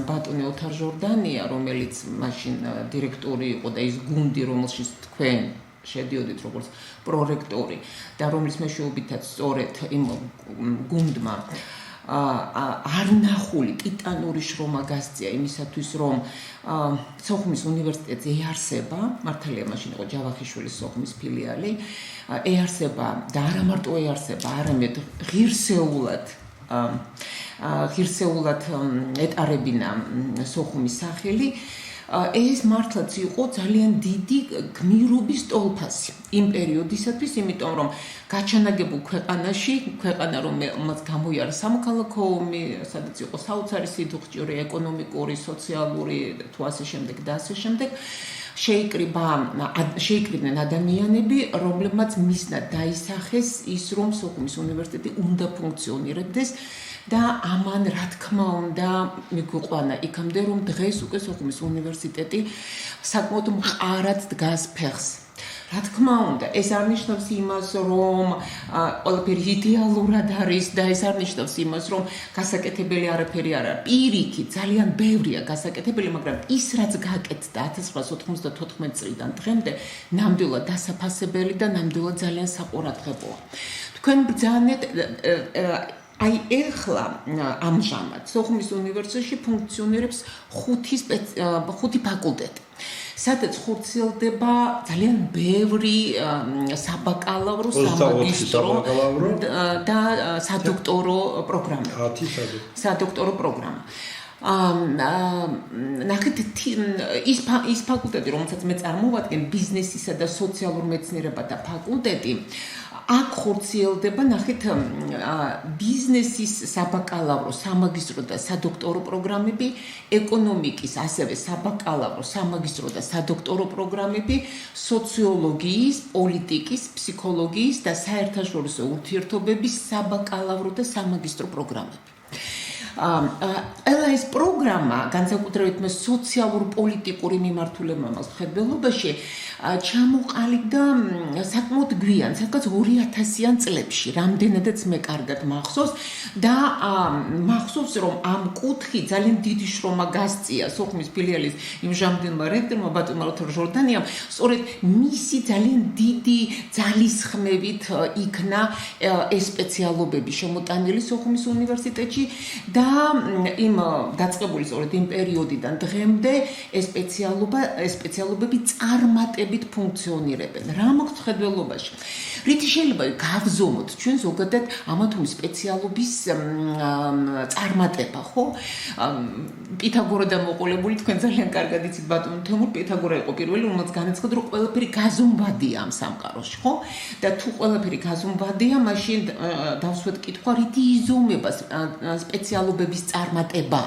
ბატონი ოთარ ჟორდანია, რომელიც მაშინ დირექტორი იყო და ის გუნდი, რომელშიც თქვენ შედიოდით როგორც პრორექტორი და რომლის მეშვეობითაც სწორედ იმ გუნდმა არნახული ტიტანური შრომა გასწია იმისათვის რომ სოხუმის უნივერსიტეტი ეარსება მართალია მაშინ იყო ჯავახიშვილის სოხუმის ფილიალი ეარსება და არა მარტო ეარსება არამედ ღირსეულად ეტარებინა სოხუმის სახელი ეს მართლაც იყო ძალიან დიდი გმირობის ტოლფასი იმ პერიოდისათვის, იმიტომ რომ გაჩანაგებულ ქვეყანაში, ქვეყანა რომელმაც გამოიარა სამოქალაქო ომი, სადაც იყო საოცარი სიდუხჭირი, ეკონომიკური, სოციალური თუ ასე შემდეგ და ასე შემდეგ, შეიკრიბნენ ადამიანები, რომლებმაც მისნად დაისახეს ის, რომ სოხუმის უნივერსიტეტი უნდა ფუნქციონირებდეს და ამან რა თქმა უნდა მიგვიყვანა იქამდე რომ დღეს უკვე სოხუმის უნივერსიტეტი საკმაოდ მყარად დგას ფეხს. რა თქმა უნდა, ეს არ ნიშნავს იმას, რომ ყველაფერი იდეალურად არის და ეს არ ნიშნავს იმას, რომ გასაკეთებელი არაფერი არ არის. პირიქით, ძალიან ბევრია გასაკეთებელი, მაგრამ ის რაც გაკეთდა 1994 წლიდან დღემდე, ნამდვილად დასაფასებელი და ნამდვილად ძალიან საყურადღებოა. თქვენ ბრძანეთ აი ეხლა ამჟამად სოხუმის უნივერსიტეტში ფუნქციონირებს 5 ფაკულტეტი. სადაც ხორციელდება ძალიან ბევრი საბაკალავრო, სამაგისტრო და სადოქტორო პროგრამა. სადოქტორო პროგრამა. ნახეთ ის ფაკულტეტი, რომელსაც მე წარმოვადგენ, ბიზნესისა და სოციალურ მეცნიერებათა ფაკულტეტი, აქ ხორციელდება, ნახეთ, ბიზნესის საბაკალავრო, სამაგისტრო და სადოქტორო პროგრამები, ეკონომიკის, ასევე საბაკალავრო, სამაგისტრო და სადოქტორო პროგრამები, სოციოლოგიის, პოლიტიკის, ფსიქოლოგიის და საერთაშორისო ურთიერთობების საბაკალავრო და სამაგისტრო პროგრამები. ეს პროგრამა, განსაკუთრებით მე სოციალურ-პოლიტიკური მიმართულებების მხედველობაში, ჩამოყალიბდა საკმაოდ გვიან, სადღაც 2000-იან წლებში, რამდენადაც მე კარგად მახსოვს და მახსოვს, რომ ამ კუთხით ძალიან დიდი შრომა გასწია სოხუმის ფილიალის იმ ჟამბილმა რექტორმა ბატონმა როთარ ჟორდანიამ, სწორედ მისი ძალიან დიდი ძალისხმევით იქნა ეს სპეციალობები შემოტანილი სოხუმის უნივერსიტეტში და იმ დაწყებული სწორედ იმ პერიოდიდან დღემდე ეს სპეციალობები წარმატებით ფუნქციონირებენ. რა მოხდა მხედველობაში? რითი შეიძლება გავზომოთ ჩვენ ზოგადად ამა თუ იმ სპეციალობის წარმატება, ხო? პითაგორა დამოყოლებული, თქვენ ძალიან კარგად იცით ბატონო თემურ, პითაგორა იყო პირველი, რომელსაც განაცხადა, რომ ყველაფერი გაზომვადია ამ სამყაროში, ხო? და თუ ყველაფერი გაზომვადია, მაშინ დავსვეთ კითხვა, რითი იზომება სპეციალობების წარმატება?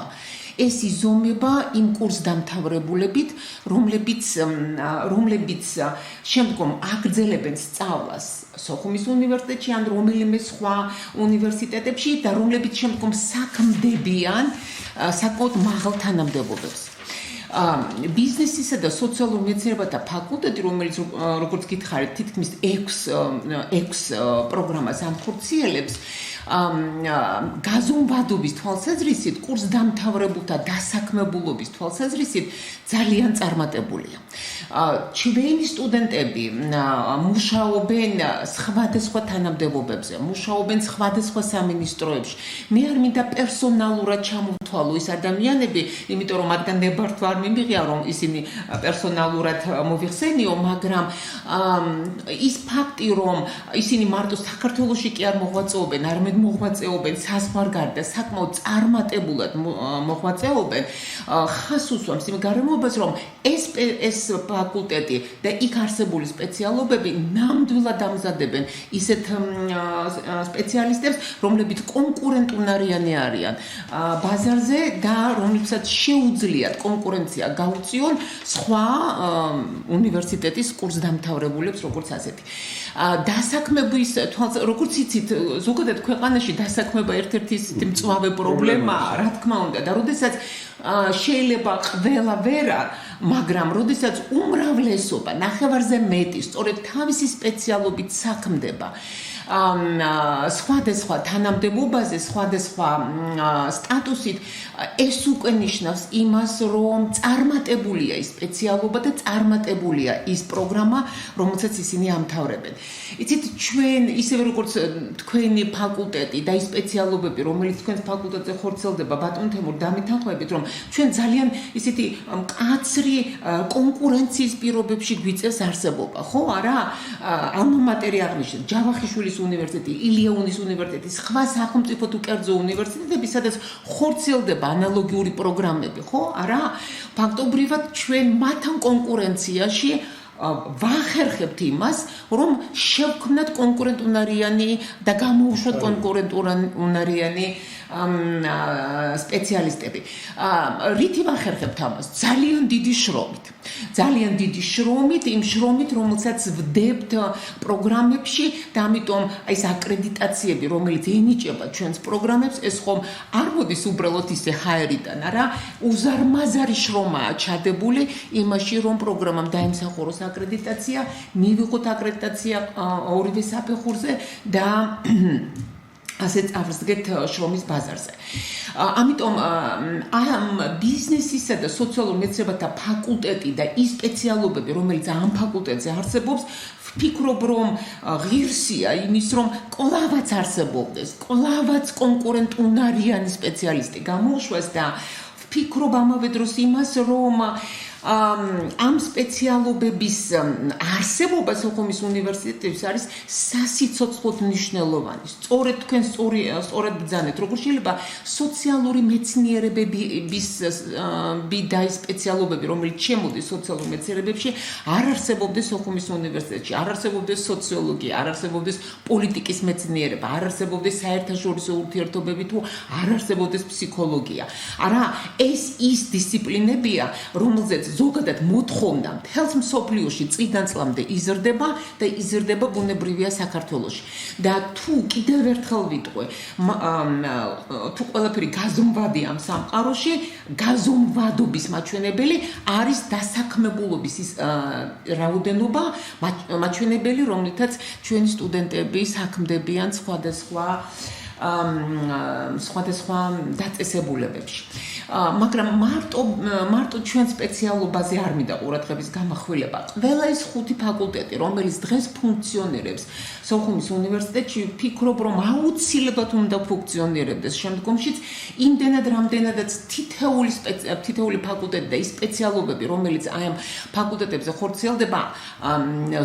ეს იზომება იმ კურსდამთავრებულებით, რომლებიც შემდგომ აგრძელებენ სწავლას სოხუმის უნივერსიტეტში ან რომელიმე სხვა უნივერსიტეტებში და რომლებიც შემდგომ საქმდებიან საკმაოდ მაღალ თანამდებობებს. ბიზნესისა და სოციალურ მეცნიერებათა ფაკულტეტი, რომელიც როგორც გითხარით, თითქმის 6 პროგრამას ამხორციელებს, გაზომვადობის თვალსაზრისით, კურსდამთავრებულთა დასაქმებულობის თვალსაზრისით ძალიან წარმატებულია. ჩვენი სტუდენტები მუშაობენ სხვადასხვა თანამდებობებზე, მუშაობენ სხვადასხვა სამინისტროებში. მე არ მინდა პერსონალურად ჩამოვთვალო ის ადამიანები, იმიტომ რომ მათგან ნებართვა არ მიმიღია, რომ ისინი პერსონალურად მოვიხსენიო, მაგრამ ის ფაქტი, რომ ისინი მარტო საქართველოში კი არ მოღვაწეობენ, არამედ მოღვაწეობენ საზღვარგარეთ და საკმაოდ წარმატებულად მოღვაწეობენ, ხას უსვამს იმ გარემოებას, რომ ეს ფაკულტეტი და იქ არსებული სპეციალობები ნამდვილად ამზადებენ ისეთ სპეციალისტებს, რომლებიც კონკურენტუნარიანი არიან ბაზარზე და რომლებსაც შეუძლიათ კონკურენცია გაუწიონ სხვა უნივერსიტეტის კურსდამთავრებულებს, როგორც ასეთი. დასაქმების როგორც იცით, ზოგადად ქვეყანაში დასაქმება ერთ-ერთი მწვავე პრობლემაა, რა თქმა უნდა, და როდესაც შეიძლება ყველა ვერა, მაგრამ როდესაც უმრავლესობა, ნახევარზე მეტი, სწორედ თავისი სპეციალობით საქმდება სხვადასხვა თანამდებობაზე, სხვადასხვა სტატუსით, ეს უკვე ნიშნავს იმას, რომ წარმატებულია ის სპეციალობა და წარმატებულია ის პროგრამა, რომელსაც ისინი ამთავრებენ. იცით, ჩვენ ისევე როგორც თქვენი ფაკულტეტი და ის სპეციალობები, რომელიც თქვენს ფაკულტეტზე ხორციელდება, ბატონ თემურ, დამეთანხმებით, რომ ჩვენ ძალიან ისეთი მკაცრი კონკურენციის პირობებში გვიწევს არსებობა, ხო, არა? ალმა მატერი აღნიშნეთ, ჯავახიშვილის უნივერსიტეტი, ილიაუნის უნივერსიტეტი, სხვა სახელმწიფო თუ კერძო უნივერსიტეტები, სადაც ხორციელდება ანალოგიური პროგრამები, ხო? არა? ფაქტობრივად ჩვენ მათთან კონკურენციაში ვახერხებთ იმას, რომ შევქმნათ კონკურენტუნარიანი და გამოუშვათ კონკურენტუნარიანი სპეციალისტები. რითი ვახერხებთ ამას? ძალიან დიდი შრომით. ძალიან დიდი შრომით, იმ შრომით, რომელსაც ვდებთ პროგრამებში და ამიტომ ეს აკრედიტაციები, რომელიც ენიჭება ჩვენს პროგრამებს, ეს ხომ არ მოდის უბრალოდ ისე ჰაერიდან, არა? უზარმაზარი შრომაა ჩადებული იმაში, რომ პროგრამამ დაიმსახუროს აკრედიტაცია, მივიღოთ აკრედიტაცია ორივე საფეხურზე და ასე წავსდგეთ შრომის ბაზარზე. ამიტომ ამ ბიზნესისა და სოციალურ მეცნიერებათა ფაკულტეტი და ის სპეციალობები, რომელიც ამ ფაკულტეტზე არსებობს, ვფიქრობ, რომ ღირსია იმის, რომ კლავაც არსებობდეს, კლავაც კონკურენტუნარიანი სპეციალისტი გამოუშვეს და ვფიქრობ ამავე დროს იმას, რომ ამ სპეციალობების არსებობა სოხუმის უნივერსიტეტის არის სასიცოცხლოდ მნიშვნელოვანი. სწორედ თქვენ სწორად ბრძანეთ, როგორ შეიძლება სოციალური მეცნიერებების და სპეციალობები, რომელიც შემოდის სოციალურ მეცნიერებებში, არ არსებობდეს სოხუმის უნივერსიტეტში, არ არსებობდეს სოციოლოგია, არ არსებობდეს პოლიტიკის მეცნიერება, არ არსებობდეს საერთაშორისო ურთიერთობები თუ არ არსებობდეს ფსიქოლოგია. არა, ეს ის დისციპლინებია, რომელზეც ზოგადად მოთხოვნა მთელს მსოფლიოში წლიდან წლამდე იზრდება და იზრდება ბუნებრივია საქართველოში. და თუ კიდევ ერთხელ ვიტყვე, თუ ყველაფერი გაზომვადია ამ სამყაროში, გაზომვადობის მაჩვენებელი არის დასაქმებულობის ის რაოდენობა, მაჩვენებელი, რომლითაც ჩვენი სტუდენტები საქმდებიან სხვადასხვა დაწესებულებებში. მაგრამ მარტო ჩვენ სპეციალობაზე არ მინდა ყურადღების გამახვილება. ყველა ის 5 ფაკულტეტი, რომელიც დღეს ფუნქციონირებს სოხუმის უნივერსიტეტში, ვფიქრობ, რომ აუცილებლად უნდა ფუნქციონირებდეს შემდგომშიც, იმდენად რამდენადაც თითეული ფაკულტეტი და ის სპეციალობები, რომელიც აი ამ ფაკულტეტებზე ხორციელდება,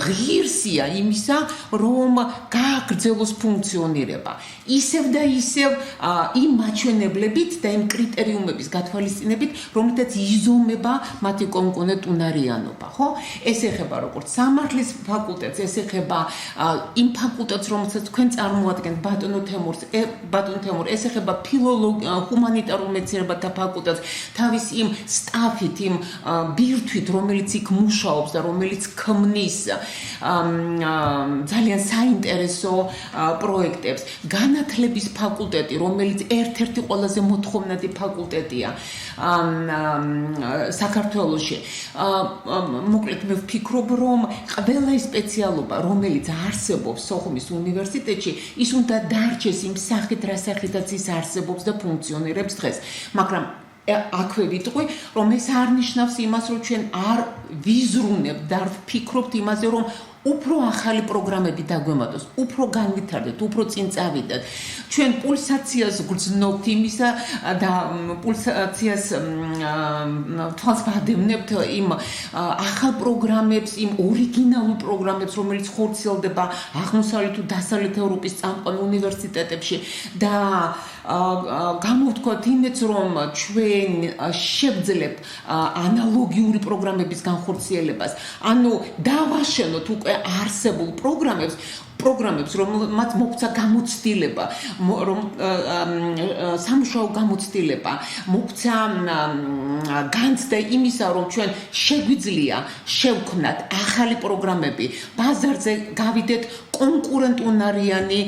ღირსია იმისა, რომ გააგრძელოს ფუნქციონირება. ისევ და ისევ იმ მაჩვენებლებით და იმ კრიტერიუმების გათვალისწინებით, რომლითაც იზომება მათი კონკრეტული უნარიანობა, ხო? ეს ეხება როგორც სამართლის ფაკულტეტს, ეს ეხება იმ ფაკულტეტს, რომელსაც თქვენ წარმოადგენთ, ბატონო თემურ, ეს ეხება ჰუმანიტარულ მეცნიერებათა ფაკულტეტს, თავის იმ სტაფით, იმ ბირთვით, რომელიც იქ მუშაობს და რომელიც ქმნის ძალიან საინტერესო პროექტებს. განათლების ფაკულტეტი, რომელიც ერთ-ერთი ყველაზე მოთხოვნადი ფაკულტეტია საქართველოში. მოკლედ მე ვფიქრობ, რომ ყველა სპეციალობა, რომელიც არსებობს სოხუმის უნივერსიტეტში, ის უნდა დარჩეს იმ სახით, რა სახითაც ის არსებობს და ფუნქციონირებს დღეს. მაგრამ აქვე ვიტყვი, რომ ეს არ ნიშნავს იმას, რომ ჩვენ არ ვიზრუნებთ და არ ვფიქრობთ იმაზე, რომ უფრო ახალი პროგრამები დაგვემატოს, უფრო განვითარდეთ, უფრო წინ წავიდეთ. ჩვენ პულსაციას გრძნობთ იმისა და პულსაციას თვალს ვადევნებთ იმ ახალ პროგრამებს, იმ ორიგინალურ პროგრამებს, რომელიც ხორციელდება აღმოსავლეთ თუ დასავლეთ ევროპის წამყვან უნივერსიტეტებში და გამოვთქვათ იმეც, რომ ჩვენ შევძლებთ ანალოგიური პროგრამების განხორციელებას. ანუ დავაშენოთ უკვე არსებულ პროგრამებს, რომელმაც მოგვცა გამოცდილება, სამუშაო გამოცდილება, მოგვცა განცდა იმისა, რომ ჩვენ შეგვიძლია შევქმნათ ახალი პროგრამები, ბაზარზე გავიდეთ კონკურენტუნარიანი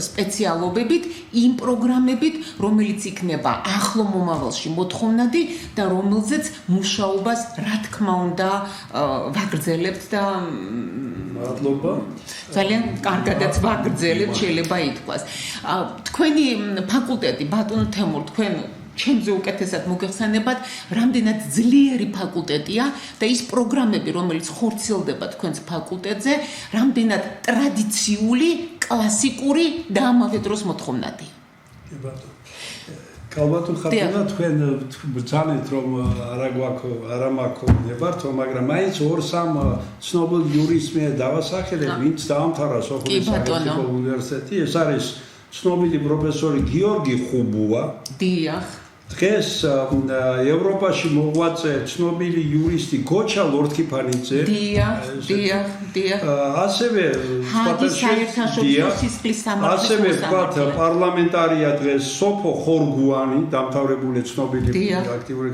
სპეციალობებით, იმ პროგრამებით, რომელიც იქნება ახლო მომავალში მოთხოვნადი და რომელზეც მუშაობას, რა თქმა უნდა, ვაგრძელებთ და მადლობა. ძალიან კარგადაც ვაგრძელებთ, შეიძლება ითქვას. თქვენი ფაკულტეტი, ბატონო თემურ, თქვენ ჩემზე უკეთესად მოგეხსენებათ, რამდენად ძლიერი ფაკულტეტია და ის პროგრამები, რომელიც ხორციელდება თქვენს ფაკულტეტზე, რამდენად ტრადიციული, კლასიკური და ამავე დროს მოთხოვნადია. კი ბატონო. ალბათ ხათუნა თქვენ ბრძანეთ, რომ არა მაქონდებართო, მაგრამ მაინც 2-3 ცნობილ იურისტს მე დავასახელებ, ვინც დაამთავრა სოხუმის სახელმწიფო უნივერსიტეტი. ეს არის ცნობილი პროფესორი გიორგი ხუბუა. დიახ. დღეს ევროპაში მოღვაწე ცნობილი იურისტი გოჩა ლორთქიფანიძე. დიახ. ასევე ასევე ვთქვათ, პარლამენტარია დღეს სოფო ხორგუანი, დამთავრებული ცნობილი აქტიური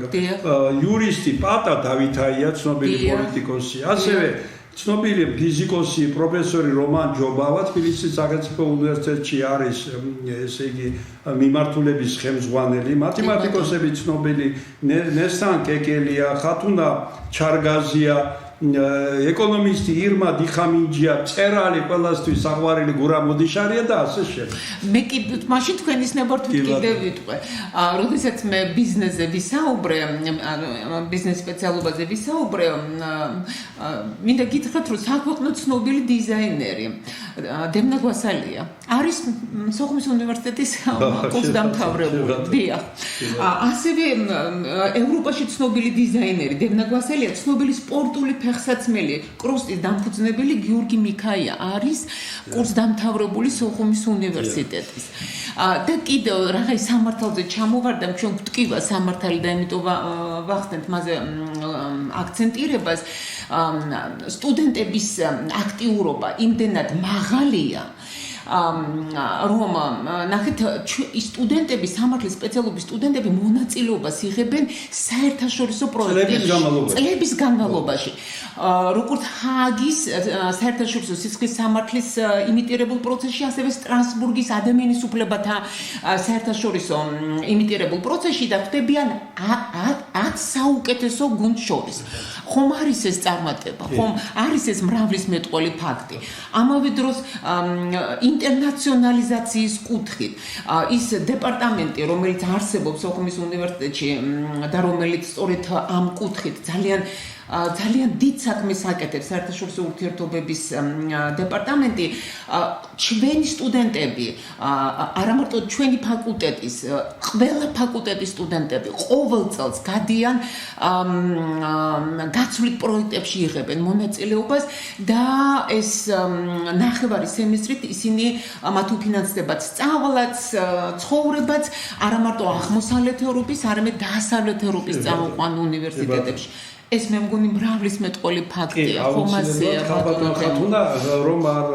იურისტი პატა დავითაია, ცნობილი პოლიტიკოსი. ასევე ცნობილი ფიზიკოსი პროფესორი რომან ჯობავა თბილისის სახელმწიფო უნივერსიტეტში არის, ესე იგი, მიმართულების ხელმძღვანელი, მათემატიკოსები ცნობილი ნესტან კეკელია, ხათუნა ჩარგაზია, ეკონომისტი ირმა დიხამინჯია, წერალი ყველასთვის საყვარელი გურა მოდიშარია და ასე შემდეგ. მე კი მაშინ თქვენის ნებართვით კიდევ ვიტყვე. როდესაც მე ბიზნესზე ვისაუბრე, ბიზნეს სპეციალობაზე ვისაუბრე, მინდა გითხრათ, რომ საქვეყნო ცნობილი დიზაინერი დემნა გვასალია. არის სოხუმის უნივერსიტეტის კურსდამთავრებული. დიახ. ასევე ევროპაში ცნობილი დიზაინერი დემნა გვასალია, ცნობილი სპორტული ფეხსაცმელი კროსტის დამფუძნებელი გიორგი მიქაია არის კურსდამთავრებული სოხუმის უნივერსიტეტის. და კიდევ რაღაც სამართალზე ჩამოვარდა, ჩვენ გვტკივა სამართალი და იმიტომ ვახსენთ მასზე აქცენტირებას. სტუდენტების აქტიურობა იმდენად მაღალია, რომ ნახეთ სტუდენტები სამართლის სპეციალობის სტუდენტები მონაწილეობას იღებენ საერთაშორისო პროექტებში წლების განმავლობაში. როგორც ჰააგის საერთაშორისო სისხლის სამართლის იმიტირებულ პროცესში, ასევე სტრასბურგის ადამიანის უფლებათა საერთაშორისო იმიტირებულ პროცესში და ხდებიან 10 საუკეთესო გუნდს შორის. ხომ არის ეს წარმატება, ხომ არის ეს მრავლის მეტყველი ფაქტი. ამავე დროს ინტერნაციონალიზაციის კუთხით ის დეპარტამენტი, რომელიც არსებობს სოხუმის უნივერსიტეტში და რომელიც სწორედ ამ კუთხით ძალიან დიდ საქმეს აკეთებს საერთაშორისო ურთიერთობების დეპარტამენტი, ჩვენი სტუდენტები, არა მარტო ჩვენი ფაკულტეტის, ყველა ფაკულტეტის სტუდენტები ყოველ წელს გადიან გაცვლით პროექტებში იღებენ მონაწილეობას და ეს ნახევარი სემესტრით ისინი მათ უფინანსდებათ სწავლაც, ცხოვრებაც, არა მარტო აღმოსავლეთ ევროპის, არამედ დასავლეთ ევროპის წამოყვან უნივერსიტეტებში. ეს მე მგონი მრავლის მეტყველი ფაქტია, ხომ ასეა ხათუნა, რომ არ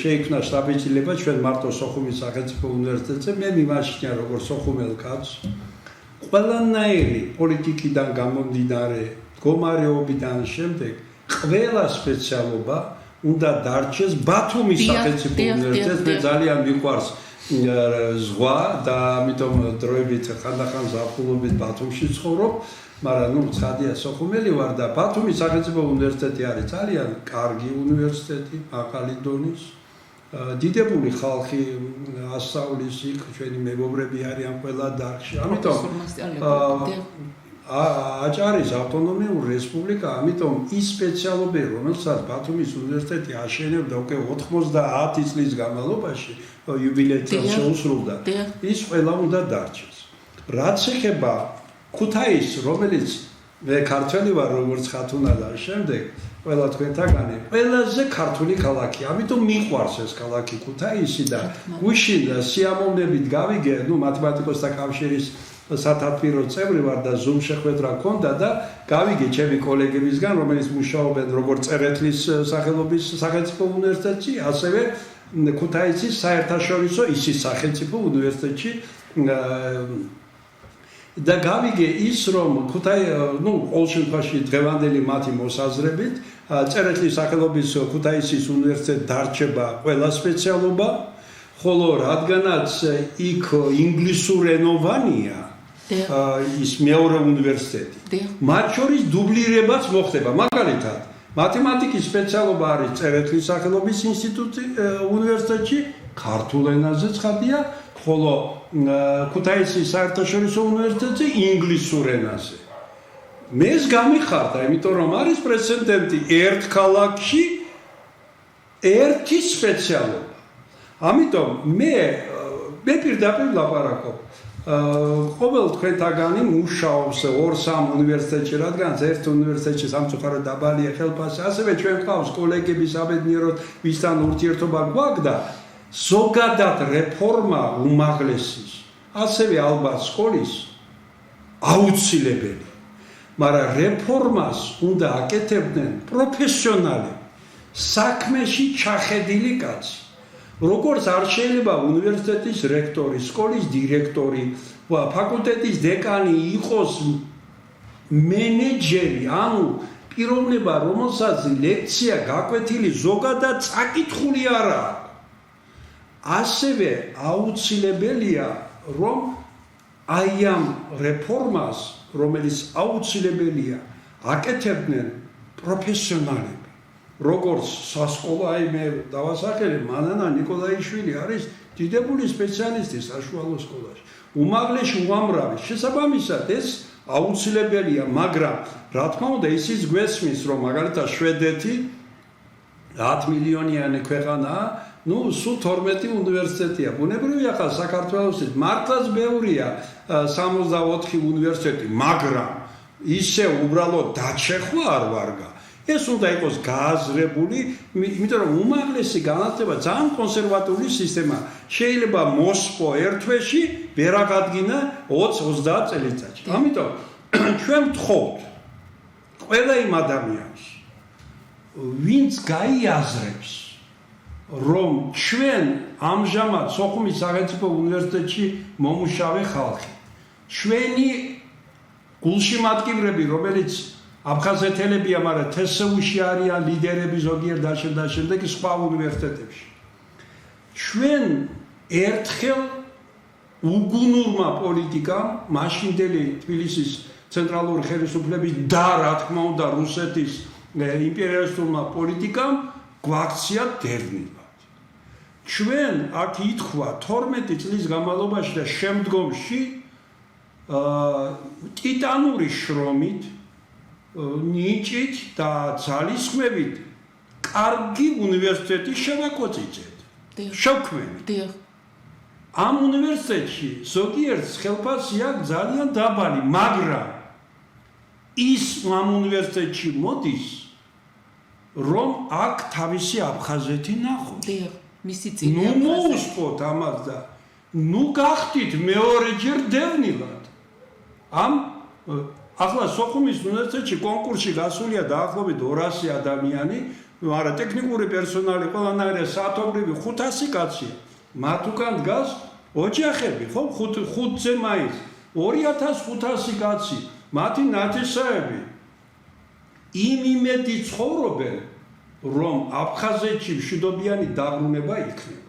შეიქმნა შტაბ-ბიჭილება ჩვენ მარტო სოხუმის სახელმწიფო უნივერსიტეტზე, მე მიმაჩნია როგორც სოხუმელ კაცს, ყველანაირი პოლიტიკიდან გამომდინარე მდგომარეობიდან შემდეგ ყველა სპეციალობა უნდა დარჩეს ბათუმის სახელმწიფო უნივერსიტეტს. მე ძალიან მიყვარს ზღვა და ამიტომ დროებით ხანდახან ზაფხულობით ბათუმში ცხოვრობ. მაგრამ ცხადია სოხუმელი ვარ და ბათუმის სახელმწიფო უნივერსიტეტი არის ძალიან კარგი უნივერსიტეტი, მაღალი დონის. დიდებული ხალხი ასწავლის იქ, ჩვენი მეგობრები არიან ყველა დარგში. ამიტომ აჭარის ავტონომიური რესპუბლიკა, ამიტომ ის სპეციალობები, რომელსაც ბათუმის უნივერსიტეტი აშენებდა უკვე 90 წლის განმავლობაში, იუბილეით შეუსრულდა, ის ყველა უნდა დარჩეს. რაც ეხება ქუთაისს, რომელიც მე ქართველი ვარ, როგორც ხათუნა და შემდეგ ყველა თქვენთაგანი ყველაზე ქართული ქალაქი. ამიტომ მიყვარს ეს ქალაქი ქუთაისი და გუშინ სიამოვნებით გავიგე, მათემატიკოსთა კავშირის სათათბირო წევრი ვარ და Zoom შეხვედრა ჰქონდა და გავიგე ჩემი კოლეგებისგან, რომელიც მუშაობენ როგორც წერეთლის სახელობის სახელმწიფო უნივერსიტეტში, ასევე ქუთაისის საერთაშორისო ისის სახელმწიფო უნივერსიტეტში და გავიგე ის, რომ ყოველ შემთხვევაში დღევანდელი მათი მოსაზრებით, წერეთლის სახელობის ქუთაისის უნივერსიტეტი დარჩება ყველა სპეციალობა, ხოლო რადგანაც იქ ინგლისურენოვანია ის მეორე უნივერსიტეტი, მათ შორის დუბლირებაც მოხდება. მაგალითად, მათემატიკის სპეციალობა არის წერეთლის სახელობის ინსტიტუტი უნივერსიტეტში, ქართულ ენაზე ცხადია, ხოლო ქუთაისის საერთაშორისო უნივერსიტეტში ინგლისურ ენაზე. მე ეს გამიხარდა, იმიტომ რომ არის პრეცედენტი ერთ ქალაქში ერთი სპეციალობა. ამიტომ მე პირდაპირ ლაპარაკობ. ყოველ თქვენთაგანი მუშაობს 2-3 უნივერსიტეტში, რადგან ერთ უნივერსიტეტში სამწუხაროდ დაბალია ხელფასი, ასევე ჩვენ ყავს კოლეგები საბედნიეროდ, ვისთან ურთიერთობა გვაქვს და ზოგადად რეფორმა უმაღლესის, ასევე ალბათ სკოლის აუცილებელი. მაგრამ რეფორმას უნდა აკეთებდნენ პროფესიონალები, საქმეში ჩახედილი კაცი. როგორც არ შეიძლება უნივერსიტეტის რექტორი, სკოლის დირექტორი, ფაკულტეტის დეკანი იყოს მენეჯერი, ანუ პიროვნება, რომელსაც ლექცია გაკვეთილი ზოგადად წაკითხული არ აქვს. ასევე აუცილებელია, რომ აი ამ რეფორმას, რომელიც აუცილებელია, აკეთებდნენ პროფესიონალები. როგორც სასკოლო, აი მე დავასახელე, მანანა ნიკოლაიშვილი არის დიდებული სპეციალისტი საშუალო სკოლაში. უმაღლესი უამრავი. შესაბამისად ეს აუცილებელია, მაგრამ რა თქმა უნდა ისიც გვესმის, რომ მაგალითად შვედეთი 10 მილიონიანი ქვეყანაა ну, სულ 12 უნივერსიტეტია. ბუნებრივია ხა საქართველოსი მართლაც ბევრია 64 უნივერსიტეტი, მაგრამ ისე უბრალოდ დაჩეხვა არ ვარგა. ეს უნდა იყოს გააზრებული, იმიტომ რომ უმაღლესი განათლება ძალიან კონსერვატული სისტემა. შეიძლება მოსპო ერთ თვეში ვერ აღადგინა 20-30 წელიწადში. ამიტომ ჩვენ ვთხოვთ ყველა იმ ადამიანს, ვინც გაიაზრებს, რომ ჩვენ ამჟამად სოხუმის სახელმწიფო უნივერსიტეტში მომუშავე ხალხი, ჩვენი გულშემატკივრები, რომელიც აფხაზეთელებია, მაგრამ თსუ-ში არიან ლიდერები ზოგიერთ და შემდეგ სხვა უნივერსიტეტებში. ჩვენ ერთხელ უგუნურმა პოლიტიკამ, მაშინდელი თბილისის ცენტრალური ხელისუფლების და რა თქმა უნდა რუსეთის იმპერიალისტურმა პოლიტიკამ გვაქცია დევნილად. ჩვენ აქ ითქვა 12 წლის განმავლობაში და შემდგომში ტიტანური შრომით, ნიჭით და ძალისხმევით კარგი უნივერსიტეტი შევაკოწიწეთ. შევქმნით. ამ უნივერსიტეტში ზოგიერთ ხელფასი აქვს ძალიან დაბალი, მაგრამ ის ამ უნივერსიტეტში მოდის, რომ აქ თავისი აფხაზეთი ნახოს. მისი წინი ნუ მოუსწოთ ამას და ნუ გახდით მეორეჯერ დევნილად. ახლა სოხუმის უნივერსიტეტში კონკურსში გასულია დაახლოებით 200 ადამიანი, მაგრამ ტექნიკური პერსონალი ყველანაირად საათობრივი 500 კაცია. მათ უკან დგას ოჯახები, ხო, 5-ზე მაინც 2500 კაცი, მათი ნათესაები იმ იმედი ცხოვრობენ, რომ აფხაზეთში მშვიდობიანი დაბრუნება იქნება.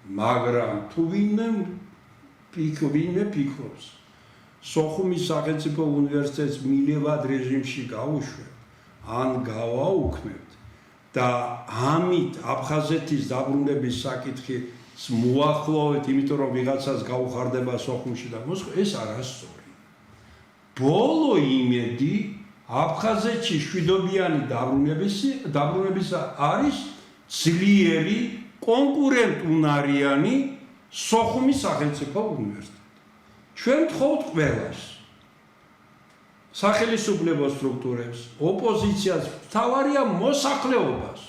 მაგრამ თუ ვინმე ფიქრობს სოხუმის სახელმწიფო უნივერსიტეტს მილევად რეჟიმში გაუშვებ, ან გავაუქმებთ და ამით აფხაზეთის დაბრუნების საკითხი მოახლოვეთ, იმიტომ რომ ვიღაცას გაუხარდება სოხუმში და მოსკოვში, ეს არასწორია. ბოლო იმედი აფხაზეთში მშვიდობიანი დაბრუნებისა არის ძლიერი, კონკურენტუნარიანი სოხუმის სახელმწიფო უნივერსიტეტი. ჩვენ ვთხოვთ ყველას, სახელმწიფო სტრუქტურებს, ოპოზიციას, თავარია მოსახლეობას,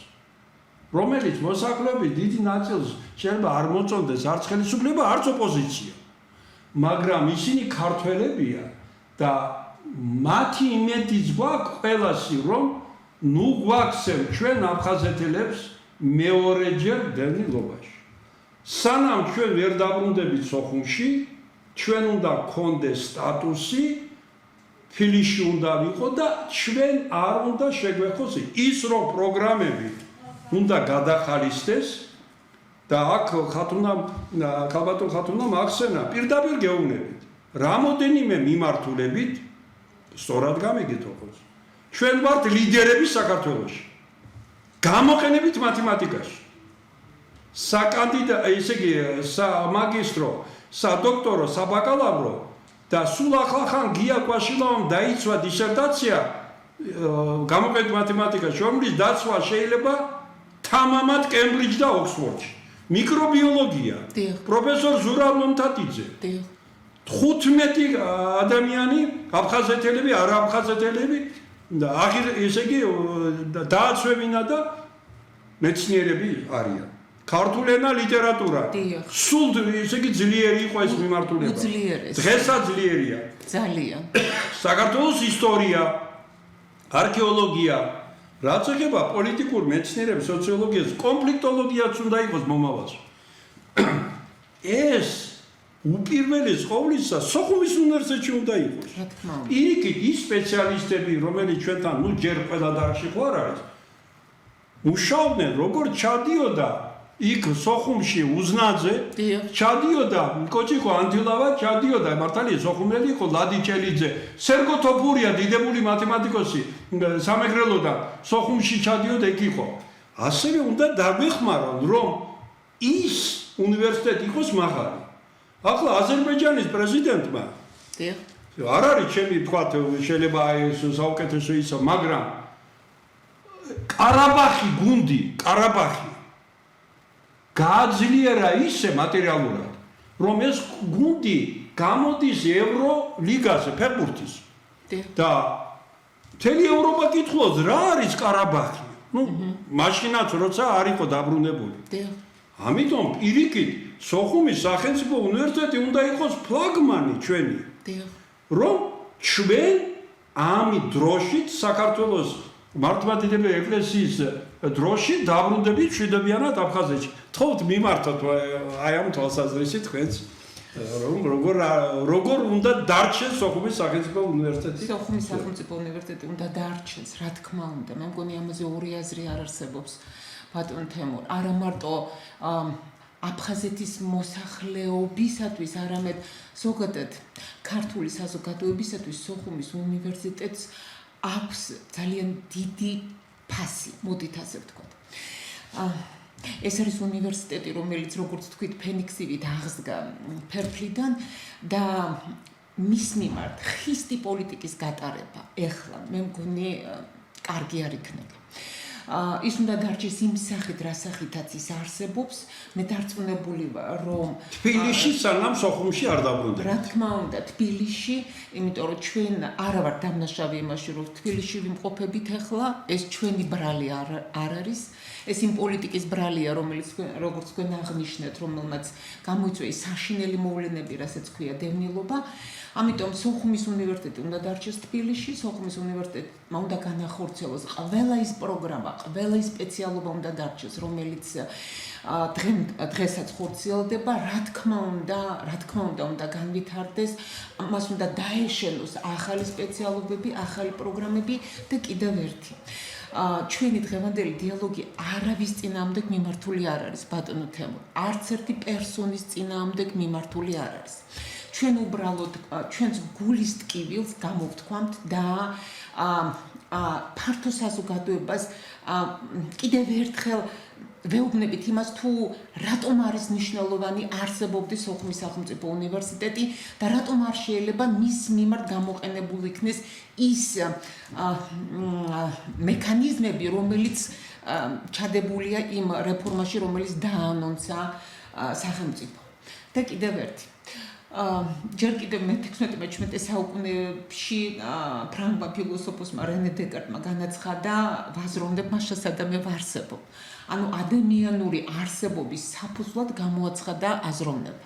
რომელიც მოსახლეობის დიდი ნაწილს შეიძლება არ მოწონდეს არც ხელისუფლება, არც ოპოზიცია. მაგრამ ისინი ქართველებია და მათი იმედიც გვაქვს ყველასი, რომ ნუ გვაქცევ ჩვენ აფხაზეთელებს მეორეჯერ დევნილობაში. სანამ ჩვენ ვერ დაბრუნდებით სოხუმში, ჩვენ უნდა გქონდეს სტატუსი, ფილიში უნდა ვიყო და ჩვენ არ უნდა შეგვეხოს ის, რომ პროგრამები უნდა გადახალისდეს და აქ ქალბატონ ხათუნამ ახსენა პირდაპირ გეუბნებით. რამოდენიმე მიმართულებით სწორად გამიგეთ ოღონდ. ჩვენ ვართ ლიდერები საქართველოში. გამოყენებით მათემატიკაში. ისე იგი სამაგისტრო, სადოქტორო, საბაკალავრო და სულ ახლა გია კვაშილოვამ დაიცვა დისერტაცია გამოყენებით მათემატიკაში, რომლის დაცვა შეიძლება თამამად კემბრიჯ და ოქსფორდში. მიკრობიოლოგია. პროფესორ ზურაბ მომთატიძე. 15 ადამიანი, აფხაზეთელები, არააფხაზეთელები და ისე იგი დააცვევინა და მეცნიერები არიან. ქართულ ენა, ლიტერატურა. სულ ისე იგი ძლიერი იყო ეს მიმართულება. დღესაც ძლიერია. ძალიან. საქართველოს ისტორია, არქეოლოგია, რაც ეხება პოლიტიკურ მეცნიერებს, სოციოლოგიას, კონფლიქტოლოგიაც უნდა იყოს მომავალში. ეს უპირველეს ყოვლისა სოხუმის უნივერსიტეტში უნდა იყოს. პირიქით ის სპეციალისტები, რომელიც ჩვენთან ჯერ ყველა დარგში ხო არ არის, მუშაობდნენ, როგორც ჩადიოდა იქ სოხუმში უზნაძე, ჩადიოდა კოჭიკო ანთილავა, ჩადიოდა მართალია სოხუმელი იყო ლადი ჭელიძე, სერგო თოფურია დიდებული მათემატიკოსი სამეგრელოდან სოხუმში ჩადიოდა იქ იყო. ასევე უნდა დაგვეხმარონ, რომ ის უნივერსიტეტი იყოს მაღალი. ახლა აზერბაიჯანის პრეზიდენტმა არ არის ჩემი თქვათ შეიძლება ეს საუკეთესო ისა, მაგრამ ყარაბაღი გუნდი, ყარაბაღი გააძლიერა ისე მატერიალურად, რომ ეს გუნდი გამოდის ევროლიგაზე ფეხბურთის. და მთელი ევროპა კითხულობს რა არის ყარაბაღი. მაშინაც როცა არ იყო დაბრუნებული. ამიტომ პირიქით სოხუმის სახელმწიფო უნივერსიტეტი უნდა იყოს ფლაგმანი ჩვენი. რომ ჩვენ ამით დროშით საქართველოს მართლმადიდებელი ეკლესიის დროში დაბრუნდებით შვიდებიანად აფხაზეთში. თხოვთ მიმართოთ აი ამ თვალსაზრისით თქვენს რომ როგორ უნდა დარჩეს სოხუმის სახელმწიფო უნივერსიტეტი. სოხუმის სახელმწიფო უნივერსიტეტი უნდა დარჩეს, რა თქმა უნდა. მე მგონი ამაზე ორი აზრი არ არსებობს ბატონ თემურ. არა მარტო აფხაზეთის მოსახლეობისათვის, არამედ ზოგადად ქართული საზოგადოებისათვის სოხუმის უნივერსიტეტს აქვს ძალიან დიდი ფასი, მოდით ასე ვთქვათ. ეს არის უნივერსიტეტი, რომელიც როგორც თქვით, ფენიქსივით აღსდგა ფერფლიდან და მის მიმართ ხისტი პოლიტიკის გატარება ეხლა მე მგონი კარგი არ იქნება. ის უნდა დარჩეს იმ სახით, რა სახითაც ის არსებობს. მე დარწმუნებული ვარ, რომ თბილისში სანამ სოხუმში არ დაბრუნდა. რა თქმა უნდა, თბილისში, იმიტომ რომ ჩვენ არა ვართ დამნაშავე იმაში, რომ თბილისში ვიმყოფებით ახლა, ეს ჩვენი ბრალი არ არის. ეს იმ პოლიტიკის ბრალია, რომელიც როგორც თქვენ აღნიშნეთ, რომელმაც გამოიწვია საშინელი მოვლენები, რასაც ქვია დევნილობა. ამიტომ სოხუმის უნივერსიტეტი უნდა დარჩეს თბილისში, სოხუმის უნივერსიტეტმა უნდა განახორციელოს ყველა ის პროგრამა, ყველა ის სპეციალობა უნდა დარჩეს, რომელიც დღესაც ხორციელდება, რა თქმა უნდა განვითარდეს, მას უნდა დაეშენოს ახალი სპეციალობები, ახალი პროგრამები და კიდევ ერთი. ჩვენი დღევანდელი დიალოგი არავის წინააღმდეგ მიმართული არ არის, ბატონო თემურ. არც ერთი პერსონის წინააღმდეგ მიმართული არ არის. ჩვენ უბრალოდ ჩვენს გულის ტკივილს გამოვთქვამთ და ფართო საზოგადოებას კიდევ ერთხელ ვეუბნებით იმას, თუ რატომ არის მნიშვნელოვანი არსებობდეს სოხუმის სახელმწიფო უნივერსიტეტი და რატომ არ შეიძლება მის მიმართ გამოყენებული იქნეს ის მექანიზმები, რომელიც ჩადებულია იმ რეფორმაში, რომელიც დაანონსა სახელმწიფო. და კიდევ ერთი. ჯერ კიდევ მე-16-17 საუკუნეებში ფრანგმა ფილოსოფოსმა რენე დეკარტმა განაცხადა ვაზროვნებმა შესაძამე ვარსებობ. ანუ ადამიანური არსებობის საფუძვლად გამოაცხადა აზროვნება.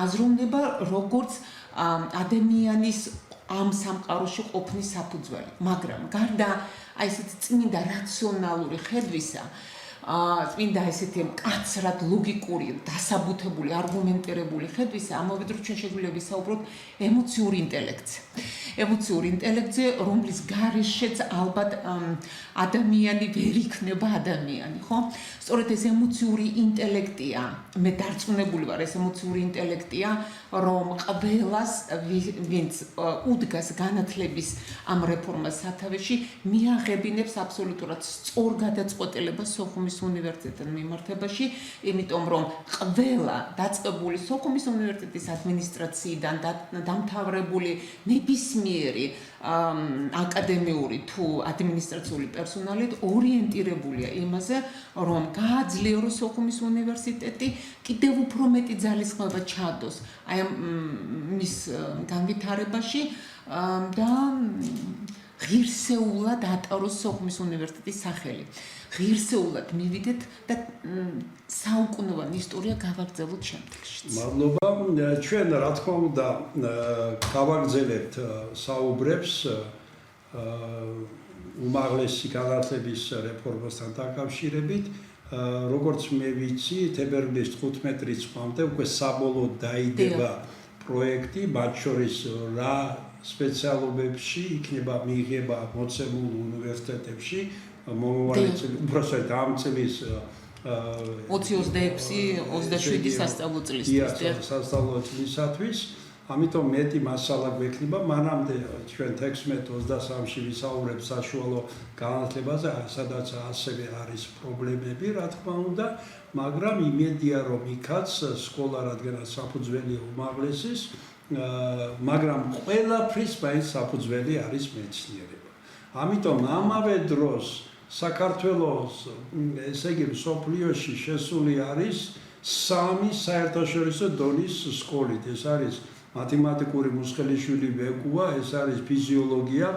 აზროვნება როგორც ადამიანის ამ სამყაროში ყოფნის საფუძველი, მაგრამ გარდა აი ესეთი წმინდა რაციონალური ხედვისა, წმინდა ესეთი მკაცრად ლოგიკური, დასაბუთებული, არგუმენტირებული ხედვისა, ამავე დროს ჩვენ შეგვიძლია ვისაუბროთ ემოციური ინტელექტზე. ემოციური ინტელექტზე, რომლის გარეშეც ალბათ ადამიანი ვერ იქნება ადამიანი, ხო? სწორედ ეს ემოციური ინტელექტია, მე დარწმუნებული ვარ, ეს ემოციური ინტელექტია, რომ ყველას, ვინც უდგას განათლების ამ რეფორმას სათავეში, მიაღებინებს აბსოლუტურად სწორ გადაწყვეტილებას სოხუმის უნივერსიტეტთან მიმართებაში, იმიტომ რომ ყველა დაწყებული სოხუმის უნივერსიტეტის ადმინისტრაციიდან დამთავრებული ნებისმიერი აკადემიური თუ ადმინისტრაციული პერსონალით ორიენტირებულია იმაზე, რომ გააძლიეროს სოხუმის უნივერსიტეტი, კიდევ უფრო მეტი ძალისხმევა ჩადოს აი მის განვითარებაში და ღირსეულად ატაროს სოხუმის უნივერსიტეტის სახელი. ღირსეულად მივიდეთ და საუკუნოვანი ისტორია გავაგრძელოთ შემდგომშიც. მადლობა. ჩვენ რა თქმა უნდა გავაგრძელებთ საუბრებს უმაღლესი განათლების რეფორმასთან დაკავშირებით. როგორც მე ვიცი, თებერვლის 15 რიცხვამდე უკვე საბოლოოდ დაიდება პროექტი, მათ შორის რა სპეციალობებში იქნება მიიღება მოცემულ უნივერსიტეტებში მომავალი წელი, უბრალოდ ამ წლის 20-26-27 სასწავლო წლისთვის. სასწავლო წლისათვის. ამიტომ მეტი მასალა გვექნება, მანამდე ჩვენ 16-23-ში ვისაუბრებთ საშუალო განათლებაზე, სადაც ასევე არის პრობლემები, რა თქმა უნდა, მაგრამ იმედია, რომ იქაც სკოლა რადგანაც საფუძველი უმაღლესის, მაგრამ ყველაფრის მაინც საფუძველი არის მეცნიერება. ამიტომ ამავე დროს საქართველოს ესე იგი სოფლიოში შესული არის 3 საერთაშორისო დონის სკოლით. ეს არის მათემატიკური მუსხელიშვილი ვეკუა, ეს არის ფიზიოლოგია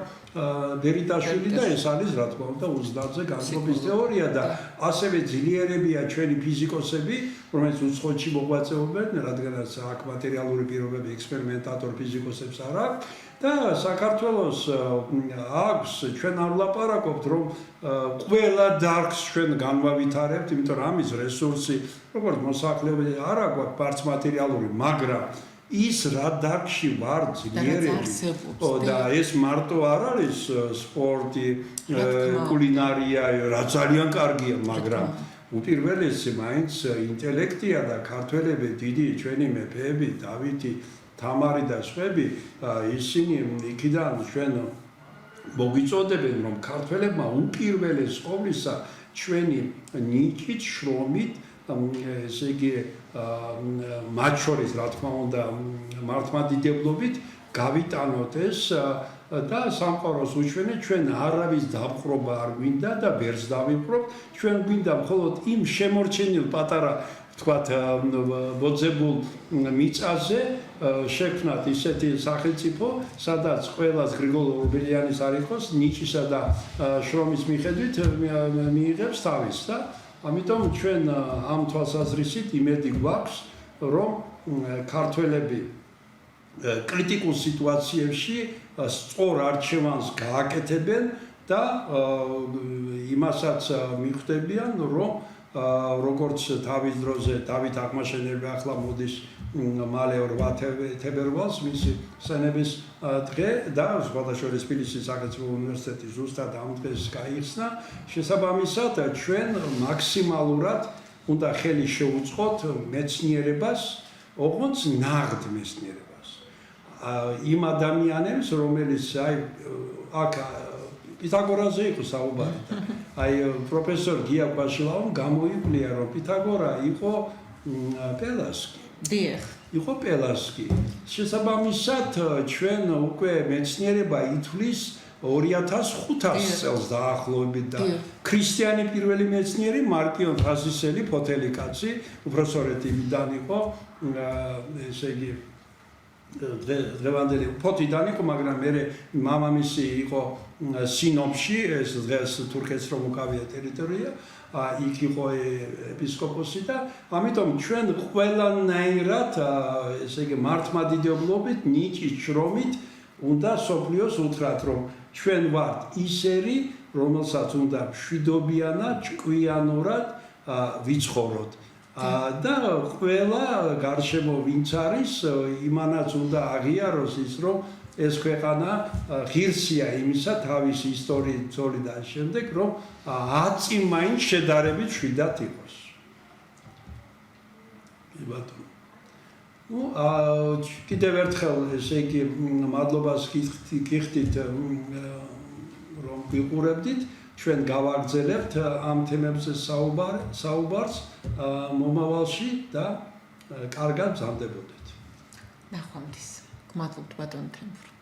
ბერიტაშვილი და ეს არის რა თქმა უნდა უცნაურზე განყოფის თეორია და ასევე ძლიერებია ჩვენი ფიზიკოსები, რომელიც უცხოეთში მოღვაწეობენ, რადგანაც აქ მატერიალური პირობები ექსპერიმენტატორ ფიზიკოსებს არ აქვს და საქართველოს აქვს ჩვენ არ ვლაპარაკობთ რომ ყველა დარგს ჩვენ განვავითარებთ, იმიტომ რომ ამის რესურსი როგორც მოსახლეობაზე არ აქვს ბარც მატერიალური, მაგრამ ის რა დარგში ვარ ძლიერები და ეს მარტო არ არის სპორტი, კულინარია, რა ძალიან კარგია, მაგრამ უპირველესი მაინც ინტელექტია და ქართველები დიდი ჩვენი მეფეები, დავითი, თამარი და სხვები, ისინი იქიდან ჩვენ მოგიწოდებენ, რომ ქართველებმა უპირველეს ყოვლისა ჩვენი ნიჭით, შრომით ესე იგი მათ შორის რა თქმა უნდა მართლმადიდებლობით გავიტანოთ ეს და სამყაროს უჩვენეთ ჩვენ არავის დაპყრობა არ გვინდა და ვერც დავიპყრობთ ჩვენ გვინდა მხოლოდ იმ შემორჩენილ პატარა ვთქვათ ბოძებულ მიწაზე შექმნათ ისეთი სახელმწიფო სადაც ყველას გრიგოლ ორბელიანის არ იყოს ნიჭისა და შრომის მიხედვით მიიღებს თავის და ამიტომ ჩვენ ამ თვალსაზრისით იმედი გვაქვს, რომ ქართველები კრიტიკულ სიტუაციებში სწორ არჩევანს გააკეთებენ და იმასაც მიხვდებიან, რომ როგორც თავის დროზე დავით აღმაშენებელი ახლა მოდის მალე 8 თებერვალს მისი სენების დღე და სხვადასხვა თბილისის სახელმწიფო უნივერსიტეტი ზუსტად ამ დღეს გაიხსნა. შესაბამისად ჩვენ მაქსიმალურად უნდა ხელი შევუწყოთ მეცნიერებას, ოღონდ ნაღდ მეცნიერებას. იმ ადამიანებს, რომელიც აი აქ პითაგორაზე იყო საუბარი და აი პროფესორ გია კვაშილავამ გამოიკვლია რომ პითაგორა იყო პელასკი. დიახ. იყო პელასკი. შესაბამისად ჩვენ უკვე მეცნიერება ითვლის 2500 წელს დაახლოებით და ქრისტიანი პირველი მეცნიერი მარკიონ ფაზისელი ფოთელი კაცი უბრალოდ იყო ესე იგი დღევანდელი ფოთიდან იყო, მაგრამ მე მამამისი იყო სინოპში, ეს დღეს თურქეთს რომ უკავია ტერიტორია, იქ იყო ეპისკოპოსი და ამიტომ ჩვენ ყველანაირად ესე იგი მართლმადიდებლობით, ნიჭით, შრომით უნდა სოფლიოს უთხრათ, რომ ჩვენ ვართ ისერი, რომელსაც უნდა მშვიდობიანად, ჭკვიანურად ვიცხოვროთ. და ყველა გარშემო ვინც არის, იმანაც უნდა აღიაროს ის, რომ ეს ქვეყანა ღირსია იმისა თავისი ისტორიით ძოლიდან შემდეგ, რომ 10 მაინც შედარებით მშვიდად იყოს. ბატონო. ნუ კიდევ ერთხელ ესე იგი მადლობას გიხდით რომ გიყურებდით. ჩვენ გავაგრძელებთ ამ თემებზე საუბარს მომავალში და კარგად მზადდებოდეთ. ნახვამდის. გმადლობთ ბატონ თემურ.